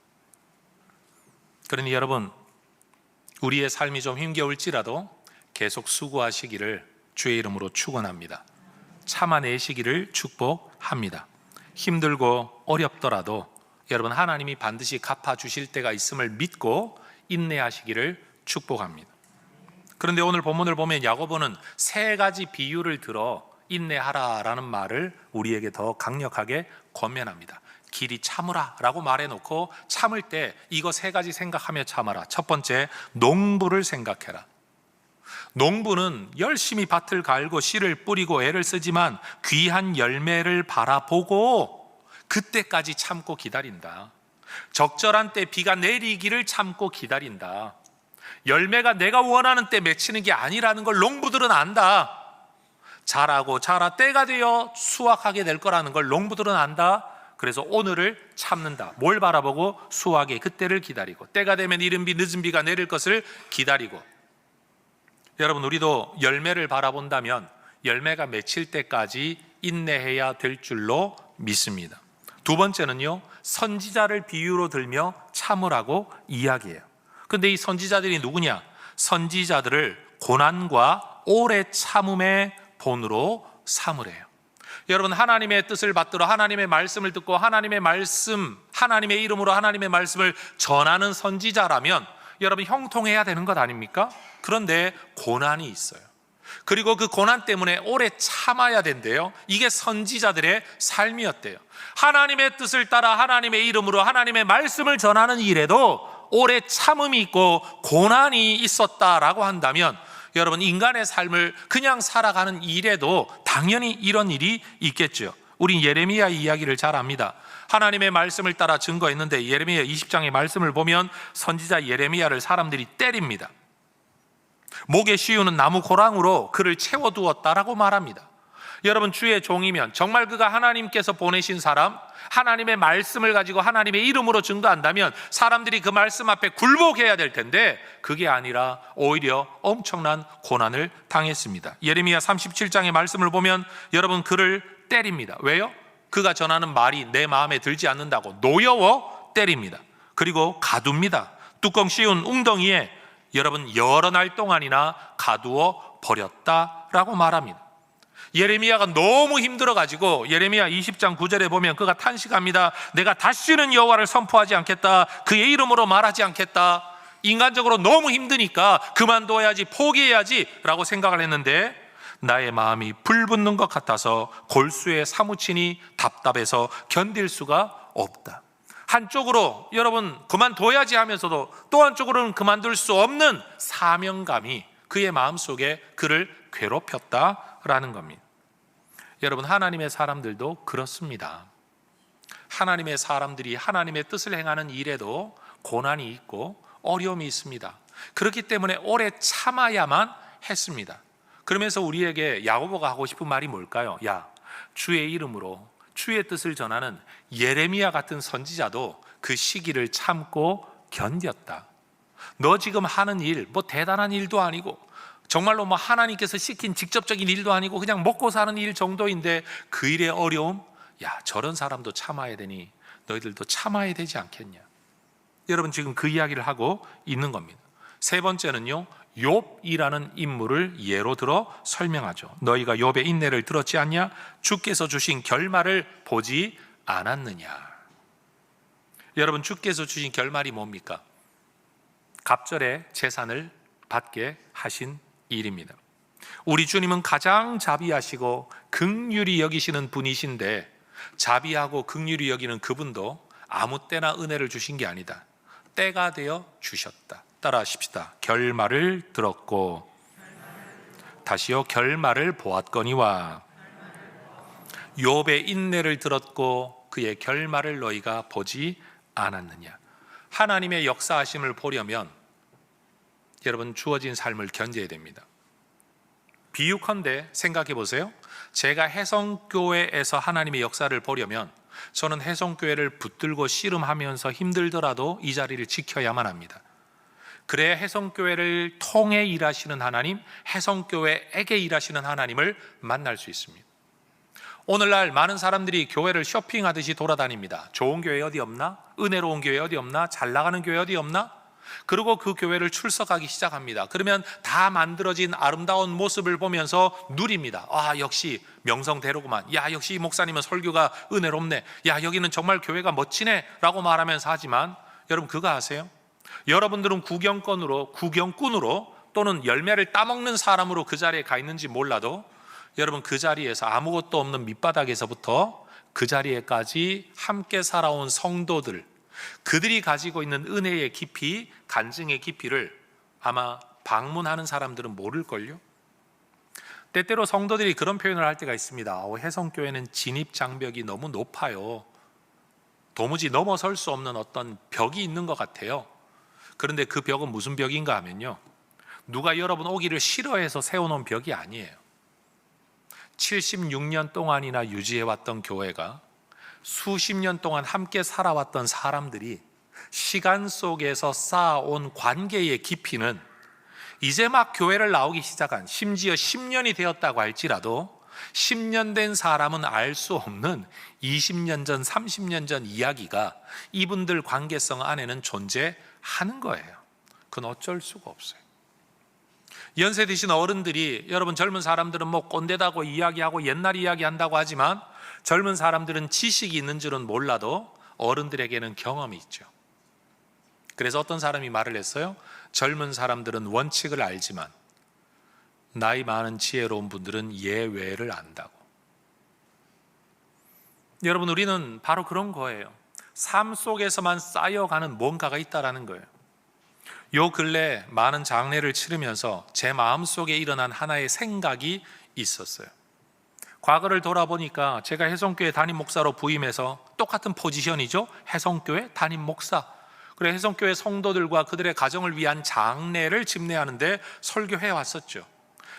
그러니 여러분, 우리의 삶이 좀 힘겨울지라도 계속 수고하시기를 주의 이름으로 축원합니다. 참아내시기를 축복합니다. 힘들고 어렵더라도 여러분, 하나님이 반드시 갚아주실 때가 있음을 믿고 인내하시기를 축복합니다. 그런데 오늘 본문을 보면 야고보는 세 가지 비유를 들어 인내하라라는 말을 우리에게 더 강력하게 권면합니다. 길이 참으라 라고 말해놓고 참을 때 이거 세 가지 생각하며 참아라. 첫 번째, 농부를 생각해라. 농부는 열심히 밭을 갈고 씨를 뿌리고 애를 쓰지만 귀한 열매를 바라보고 그때까지 참고 기다린다. 적절한 때 비가 내리기를 참고 기다린다. 열매가 내가 원하는 때 맺히는 게 아니라는 걸 농부들은 안다. 자라고 자라 때가 되어 수확하게 될 거라는 걸 농부들은 안다. 그래서 오늘을 참는다. 뭘 바라보고? 수확의 그때를 기다리고, 때가 되면 이른 비 늦은 비가 내릴 것을 기다리고. 여러분, 우리도 열매를 바라본다면 열매가 맺힐 때까지 인내해야 될 줄로 믿습니다. 두 번째는요, 선지자를 비유로 들며 참으라고 이야기해요. 근데 이 선지자들이 누구냐? 선지자들을 고난과 오래 참음의 본으로 삼으래요. 여러분, 하나님의 뜻을 받들어 하나님의 말씀을 듣고 하나님의 말씀, 하나님의 이름으로 하나님의 말씀을 전하는 선지자라면 여러분, 형통해야 되는 것 아닙니까? 그런데 고난이 있어요. 그리고 그 고난 때문에 오래 참아야 된대요. 이게 선지자들의 삶이었대요. 하나님의 뜻을 따라 하나님의 이름으로 하나님의 말씀을 전하는 일에도 오래 참음이 있고 고난이 있었다라고 한다면 여러분, 인간의 삶을 그냥 살아가는 일에도 당연히 이런 일이 있겠죠. 우린 예레미야 이야기를 잘 압니다. 하나님의 말씀을 따라 증거했는데 예레미야 20장의 말씀을 보면 선지자 예레미야를 사람들이 때립니다. 목에 씌우는 나무 고랑으로 그를 채워두었다라고 말합니다. 여러분, 주의 종이면 정말 그가 하나님께서 보내신 사람, 하나님의 말씀을 가지고 하나님의 이름으로 증거한다면 사람들이 그 말씀 앞에 굴복해야 될 텐데 그게 아니라 오히려 엄청난 고난을 당했습니다. 예레미야 37장의 말씀을 보면 여러분, 그를 때립니다. 왜요? 그가 전하는 말이 내 마음에 들지 않는다고 노여워 때립니다. 그리고 가둡니다. 뚜껑 씌운 웅덩이에 여러분, 여러 날 동안이나 가두어 버렸다라고 말합니다. 예레미야가 너무 힘들어가지고 예레미야 20장 9절에 보면 그가 탄식합니다. 내가 다시는 여호와를 선포하지 않겠다. 그의 이름으로 말하지 않겠다. 인간적으로 너무 힘드니까 그만둬야지, 포기해야지 라고 생각을 했는데 나의 마음이 불붙는 것 같아서 골수에 사무치니 답답해서 견딜 수가 없다. 한쪽으로 여러분 그만둬야지 하면서도 또 한쪽으로는 그만둘 수 없는 사명감이 그의 마음속에 그를 괴롭혔다라는 겁니다. 여러분, 하나님의 사람들도 그렇습니다. 하나님의 사람들이 하나님의 뜻을 행하는 일에도 고난이 있고 어려움이 있습니다. 그렇기 때문에 오래 참아야만 했습니다. 그러면서 우리에게 야고보가 하고 싶은 말이 뭘까요? 야, 주의 이름으로 주의 뜻을 전하는 예레미야 같은 선지자도 그 시기를 참고 견뎠다. 너 지금 하는 일 뭐 대단한 일도 아니고 정말로 뭐 하나님께서 시킨 직접적인 일도 아니고 그냥 먹고 사는 일 정도인데 그 일의 어려움, 야, 저런 사람도 참아야 되니 너희들도 참아야 되지 않겠냐. 여러분, 지금 그 이야기를 하고 있는 겁니다. 세 번째는요, 욥이라는 인물을 예로 들어 설명하죠. 너희가 욥의 인내를 들었지 않냐? 주께서 주신 결말을 보지 않았느냐? 여러분, 주께서 주신 결말이 뭡니까? 갑절의 재산을 받게 하신 일입니다. 우리 주님은 가장 자비하시고 긍휼히 여기시는 분이신데 자비하고 긍휼히 여기는 그분도 아무 때나 은혜를 주신 게 아니다. 때가 되어 주셨다. 따라하십시다. 결말을 들었고 다시요, 결말을 보았거니와 욥의 인내를 들었고 그의 결말을 너희가 보지 않았느냐. 하나님의 역사하심을 보려면 여러분, 주어진 삶을 견뎌야 됩니다. 비유컨대 생각해 보세요. 제가 해성교회에서 하나님의 역사를 보려면 저는 해성교회를 붙들고 씨름하면서 힘들더라도 이 자리를 지켜야만 합니다. 그래야 해성교회를 통해 일하시는 하나님, 해성교회에게 일하시는 하나님을 만날 수 있습니다. 오늘날 많은 사람들이 교회를 쇼핑하듯이 돌아다닙니다. 좋은 교회 어디 없나? 은혜로운 교회 어디 없나? 잘 나가는 교회 어디 없나? 그리고 그 교회를 출석하기 시작합니다. 그러면 다 만들어진 아름다운 모습을 보면서 누립니다. 아, 역시 명성대로구만. 야, 역시 이 목사님은 설교가 은혜롭네. 야, 여기는 정말 교회가 멋지네 라고 말하면서 하지만 여러분 그거 아세요? 여러분들은 구경꾼으로 또는 열매를 따먹는 사람으로 그 자리에 가 있는지 몰라도 여러분 그 자리에서 아무것도 없는 밑바닥에서부터 그 자리에까지 함께 살아온 성도들, 그들이 가지고 있는 은혜의 깊이, 간증의 깊이를 아마 방문하는 사람들은 모를걸요. 때때로 성도들이 그런 표현을 할 때가 있습니다. 해성교회는 진입장벽이 너무 높아요. 도무지 넘어설 수 없는 어떤 벽이 있는 것 같아요. 그런데 그 벽은 무슨 벽인가 하면요, 누가 여러분 오기를 싫어해서 세워놓은 벽이 아니에요. 76년 동안이나 유지해왔던 교회가, 수십 년 동안 함께 살아왔던 사람들이 시간 속에서 쌓아온 관계의 깊이는 이제 막 교회를 나오기 시작한, 심지어 10년이 되었다고 할지라도 10년 된 사람은 알 수 없는 20년 전, 30년 전 이야기가 이분들 관계성 안에는 존재하는 거예요. 그건 어쩔 수가 없어요. 연세 드신 어른들이, 여러분 젊은 사람들은 뭐 꼰대다고 이야기하고 옛날 이야기 한다고 하지만 젊은 사람들은 지식이 있는 줄은 몰라도 어른들에게는 경험이 있죠. 그래서 어떤 사람이 말을 했어요. 젊은 사람들은 원칙을 알지만 나이 많은 지혜로운 분들은 예외를 안다고. 여러분, 우리는 바로 그런 거예요. 삶 속에서만 쌓여가는 뭔가가 있다라는 거예요. 요 근래 많은 장례를 치르면서 제 마음속에 일어난 하나의 생각이 있었어요. 과거를 돌아보니까 제가 해성교회 담임 목사로 부임해서 똑같은 포지션이죠. 해성교회 담임 목사. 그래, 해성교회 성도들과 그들의 가정을 위한 장례를 집례하는데 설교해 왔었죠.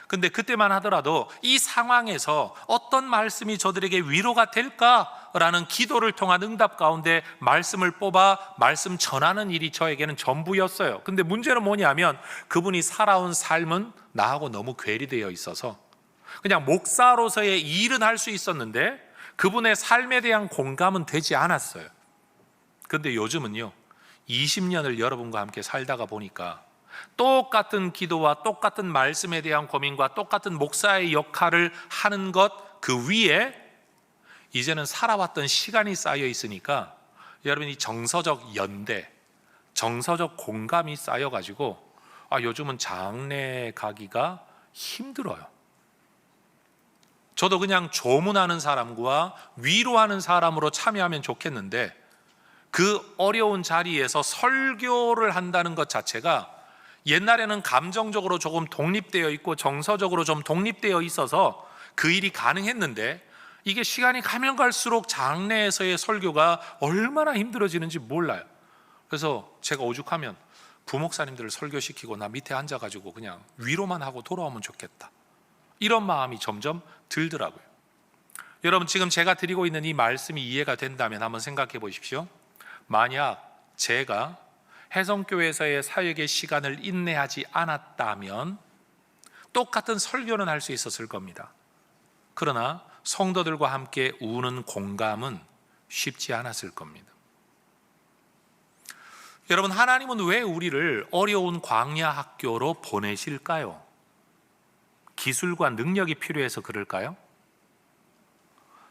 근데 그때만 하더라도 이 상황에서 어떤 말씀이 저들에게 위로가 될까라는 기도를 통한 응답 가운데 말씀을 뽑아 말씀 전하는 일이 저에게는 전부였어요. 근데 문제는 뭐냐면 그분이 살아온 삶은 나하고 너무 괴리되어 있어서 그냥 목사로서의 일은 할 수 있었는데 그분의 삶에 대한 공감은 되지 않았어요. 근데 요즘은요, 20년을 여러분과 함께 살다가 보니까 똑같은 기도와 똑같은 말씀에 대한 고민과 똑같은 목사의 역할을 하는 것 그 위에 이제는 살아왔던 시간이 쌓여 있으니까 여러분이 정서적 연대, 정서적 공감이 쌓여가지고 요즘은 장례 가기가 힘들어요. 저도 그냥 조문하는 사람과 위로하는 사람으로 참여하면 좋겠는데 그 어려운 자리에서 설교를 한다는 것 자체가 옛날에는 감정적으로 조금 독립되어 있고 정서적으로 좀 독립되어 있어서 그 일이 가능했는데 이게 시간이 가면 갈수록 장례에서의 설교가 얼마나 힘들어지는지 몰라요. 그래서 제가 오죽하면 부목사님들을 설교시키고 나 밑에 앉아가지고 그냥 위로만 하고 돌아오면 좋겠다, 이런 마음이 점점 들더라고요. 여러분, 지금 제가 드리고 있는 이 말씀이 이해가 된다면 한번 생각해 보십시오. 만약 제가 해성교회에서의 사역의 시간을 인내하지 않았다면 똑같은 설교는 할 수 있었을 겁니다. 그러나 성도들과 함께 우는 공감은 쉽지 않았을 겁니다. 여러분, 하나님은 왜 우리를 어려운 광야 학교로 보내실까요? 기술과 능력이 필요해서 그럴까요?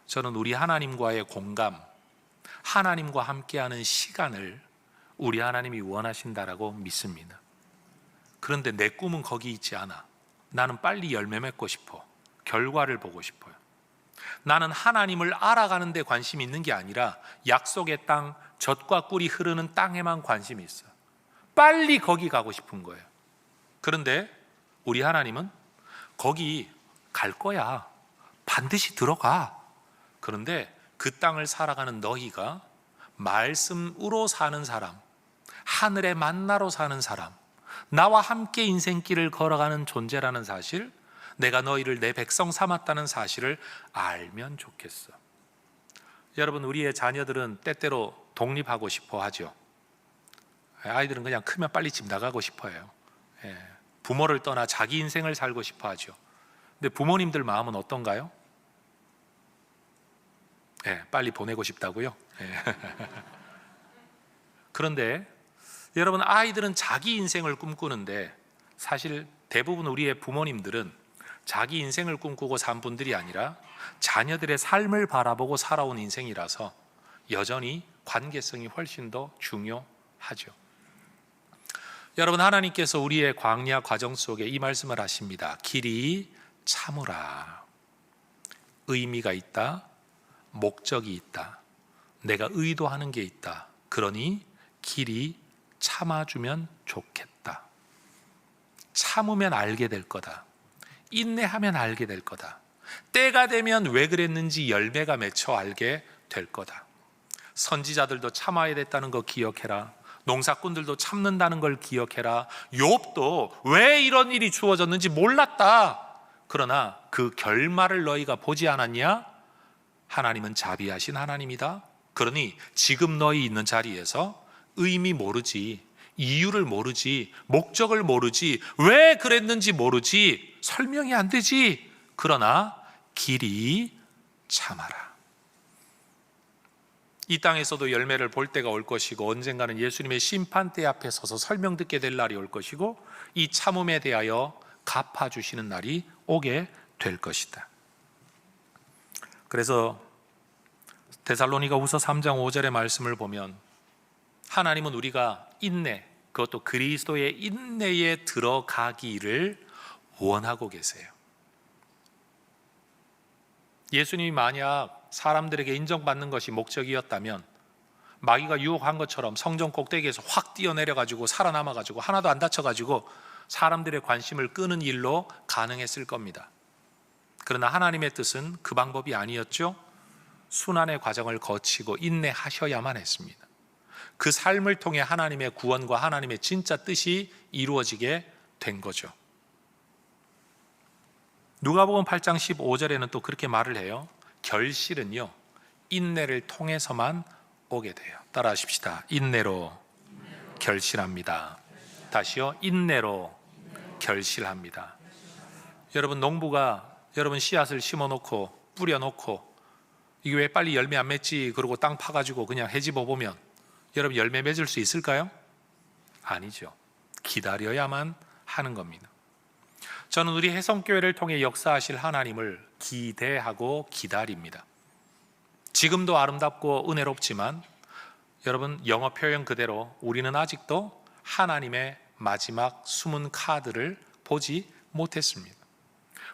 저는 우리 하나님과의 공감, 하나님과 함께하는 시간을 우리 하나님이 원하신다라고 믿습니다. 그런데 내 꿈은 거기 있지 않아. 나는 빨리 열매 맺고 싶어. 결과를 보고 싶어요. 나는 하나님을 알아가는 데 관심이 있는 게 아니라 약속의 땅, 젖과 꿀이 흐르는 땅에만 관심이 있어요. 빨리 거기 가고 싶은 거예요. 그런데 우리 하나님은 거기 갈 거야. 반드시 들어가. 그런데 그 땅을 살아가는 너희가 말씀으로 사는 사람, 하늘의 만나로 사는 사람, 나와 함께 인생길을 걸어가는 존재라는 사실, 내가 너희를 내 백성 삼았다는 사실을 알면 좋겠어. 여러분, 우리의 자녀들은 때때로 독립하고 싶어 하죠. 아이들은 그냥 크면 빨리 집 나가고 싶어요. 부모를 떠나 자기 인생을 살고 싶어 하죠. 근데 부모님들 마음은 어떤가요? 빨리 보내고 싶다고요? 그런데 여러분, 아이들은 자기 인생을 꿈꾸는데 사실 대부분 우리의 부모님들은 자기 인생을 꿈꾸고 산 분들이 아니라 자녀들의 삶을 바라보고 살아온 인생이라서 여전히 관계성이 훨씬 더 중요하죠. 여러분, 하나님께서 우리의 광야 과정 속에 이 말씀을 하십니다. 길이 참으라. 의미가 있다. 목적이 있다. 내가 의도하는 게 있다. 그러니 길이 참아주면 좋겠다. 참으면 알게 될 거다. 인내하면 알게 될 거다. 때가 되면 왜 그랬는지 열매가 맺혀 알게 될 거다. 선지자들도 참아야 됐다는 거 기억해라. 농사꾼들도 참는다는 걸 기억해라. 욥도 왜 이런 일이 주어졌는지 몰랐다. 그러나 그 결말을 너희가 보지 않았냐? 하나님은 자비하신 하나님이다. 그러니 지금 너희 있는 자리에서 의미 모르지, 이유를 모르지, 목적을 모르지, 왜 그랬는지 모르지, 설명이 안 되지. 그러나 길이 참아라. 이 땅에서도 열매를 볼 때가 올 것이고 언젠가는 예수님의 심판대 앞에 서서 설명 듣게 될 날이 올 것이고 이 참음에 대하여 갚아주시는 날이 오게 될 것이다. 그래서 데살로니가후서 3장 5절의 말씀을 보면 하나님은 우리가 인내, 그것도 그리스도의 인내에 들어가기를 원하고 계세요. 예수님이 만약 사람들에게 인정받는 것이 목적이었다면 마귀가 유혹한 것처럼 성전 꼭대기에서 확 뛰어내려가지고 살아남아가지고 하나도 안 다쳐가지고 사람들의 관심을 끄는 일로 가능했을 겁니다. 그러나 하나님의 뜻은 그 방법이 아니었죠. 순환의 과정을 거치고 인내하셔야만 했습니다. 그 삶을 통해 하나님의 구원과 하나님의 진짜 뜻이 이루어지게 된 거죠. 누가복음 8장 15절에는 또 그렇게 말을 해요. 결실은요, 인내를 통해서만 오게 돼요. 따라 하십시다. 인내로 결실합니다. 다시요, 인내로 결실합니다. 여러분, 농부가 여러분 씨앗을 심어놓고 뿌려놓고 이게 왜 빨리 열매 안 맺지 그러고 땅 파가지고 그냥 헤집어 보면 여러분 열매 맺을 수 있을까요? 아니죠. 기다려야만 하는 겁니다. 저는 우리 혜성교회를 통해 역사하실 하나님을 기대하고 기다립니다. 지금도 아름답고 은혜롭지만 여러분, 영어 표현 그대로 우리는 아직도 하나님의 마지막 숨은 카드를 보지 못했습니다.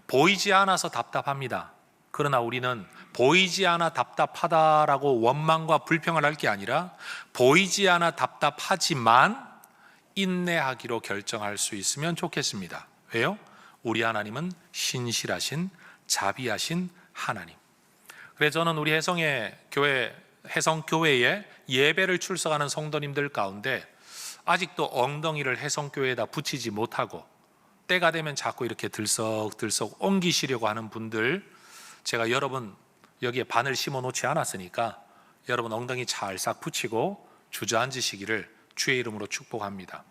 보이지 않아서 답답합니다. 그러나 우리는 보이지 않아 답답하다라고 원망과 불평을 할 게 아니라 보이지 않아 답답하지만 인내하기로 결정할 수 있으면 좋겠습니다. 왜요? 우리 하나님은 신실하신 자비하신 하나님. 그래서 저는 우리 혜성교회에 예배를 출석하는 성도님들 가운데 아직도 엉덩이를 혜성교회에다 붙이지 못하고 때가 되면 자꾸 이렇게 들썩들썩 옮기시려고 하는 분들, 제가 여러분 여기에 바늘 심어 놓지 않았으니까 여러분 엉덩이 찰싹 붙이고 주저앉으시기를 주의 이름으로 축복합니다.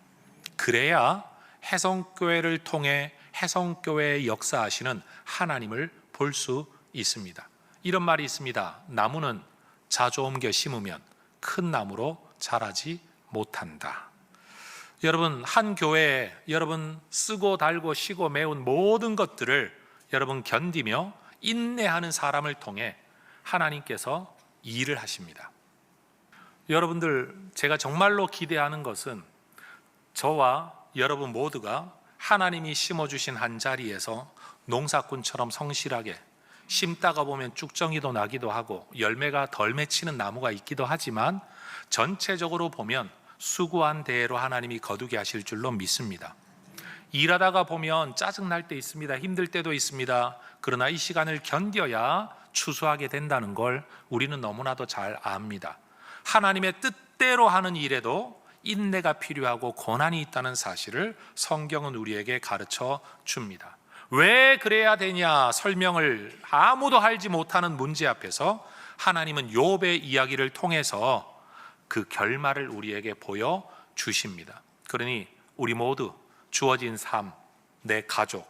그래야 혜성교회를 통해 혜성교회의 역사하시는 하나님을 볼 수 있습니다. 이런 말이 있습니다. 나무는 자주 옮겨 심으면 큰 나무로 자라지 못한다. 여러분, 한 교회에 여러분 쓰고 달고 쉬고 메운 모든 것들을 여러분 견디며 인내하는 사람을 통해 하나님께서 일을 하십니다. 여러분들, 제가 정말로 기대하는 것은 저와 여러분 모두가 하나님이 심어주신 한 자리에서 농사꾼처럼 성실하게 심다가 보면 쭉정이도 나기도 하고 열매가 덜 맺히는 나무가 있기도 하지만 전체적으로 보면 수고한 대로 하나님이 거두게 하실 줄로 믿습니다. 일하다가 보면 짜증날 때 있습니다. 힘들 때도 있습니다. 그러나 이 시간을 견뎌야 추수하게 된다는 걸 우리는 너무나도 잘 압니다. 하나님의 뜻대로 하는 일에도 인내가 필요하고 고난이 있다는 사실을 성경은 우리에게 가르쳐 줍니다. 왜 그래야 되냐 설명을 아무도 알지 못하는 문제 앞에서 하나님은 욥의 이야기를 통해서 그 결말을 우리에게 보여주십니다. 그러니 우리 모두 주어진 삶, 내 가족,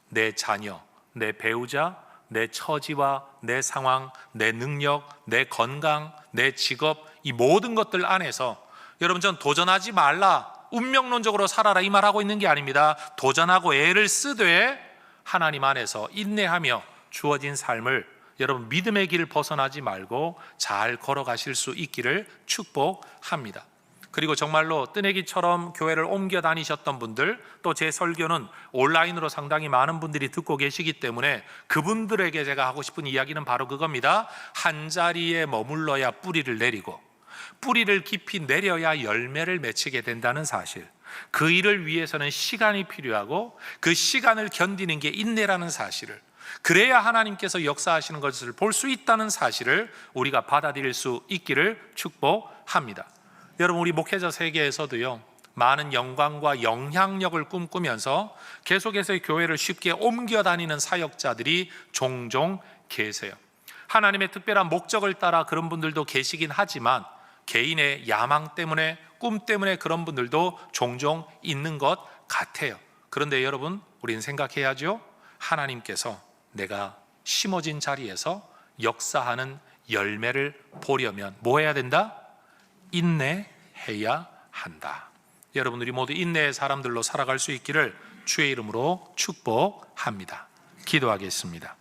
내 자녀, 내 배우자, 내 처지와 내 상황, 내 능력, 내 건강, 내 직업, 이 모든 것들 안에서 여러분, 전 도전하지 말라, 운명론적으로 살아라 이 말하고 있는 게 아닙니다. 도전하고 애를 쓰되 하나님 안에서 인내하며 주어진 삶을 여러분 믿음의 길을 벗어나지 말고 잘 걸어가실 수 있기를 축복합니다. 그리고 정말로 뜨내기처럼 교회를 옮겨 다니셨던 분들, 또 제 설교는 온라인으로 상당히 많은 분들이 듣고 계시기 때문에 그분들에게 제가 하고 싶은 이야기는 바로 그겁니다. 한 자리에 머물러야 뿌리를 내리고 뿌리를 깊이 내려야 열매를 맺히게 된다는 사실, 그 일을 위해서는 시간이 필요하고 그 시간을 견디는 게 인내라는 사실을, 그래야 하나님께서 역사하시는 것을 볼 수 있다는 사실을 우리가 받아들일 수 있기를 축복합니다. 여러분, 우리 목회자 세계에서도요, 많은 영광과 영향력을 꿈꾸면서 계속해서 교회를 쉽게 옮겨 다니는 사역자들이 종종 계세요. 하나님의 특별한 목적을 따라 그런 분들도 계시긴 하지만 개인의 야망 때문에, 꿈 때문에 그런 분들도 종종 있는 것 같아요. 그런데 여러분, 우리는 생각해야죠. 하나님께서 내가 심어진 자리에서 역사하는 열매를 보려면 뭐 해야 된다? 인내해야 한다. 여러분, 우리 모두 인내의 사람들로 살아갈 수 있기를 주의 이름으로 축복합니다. 기도하겠습니다.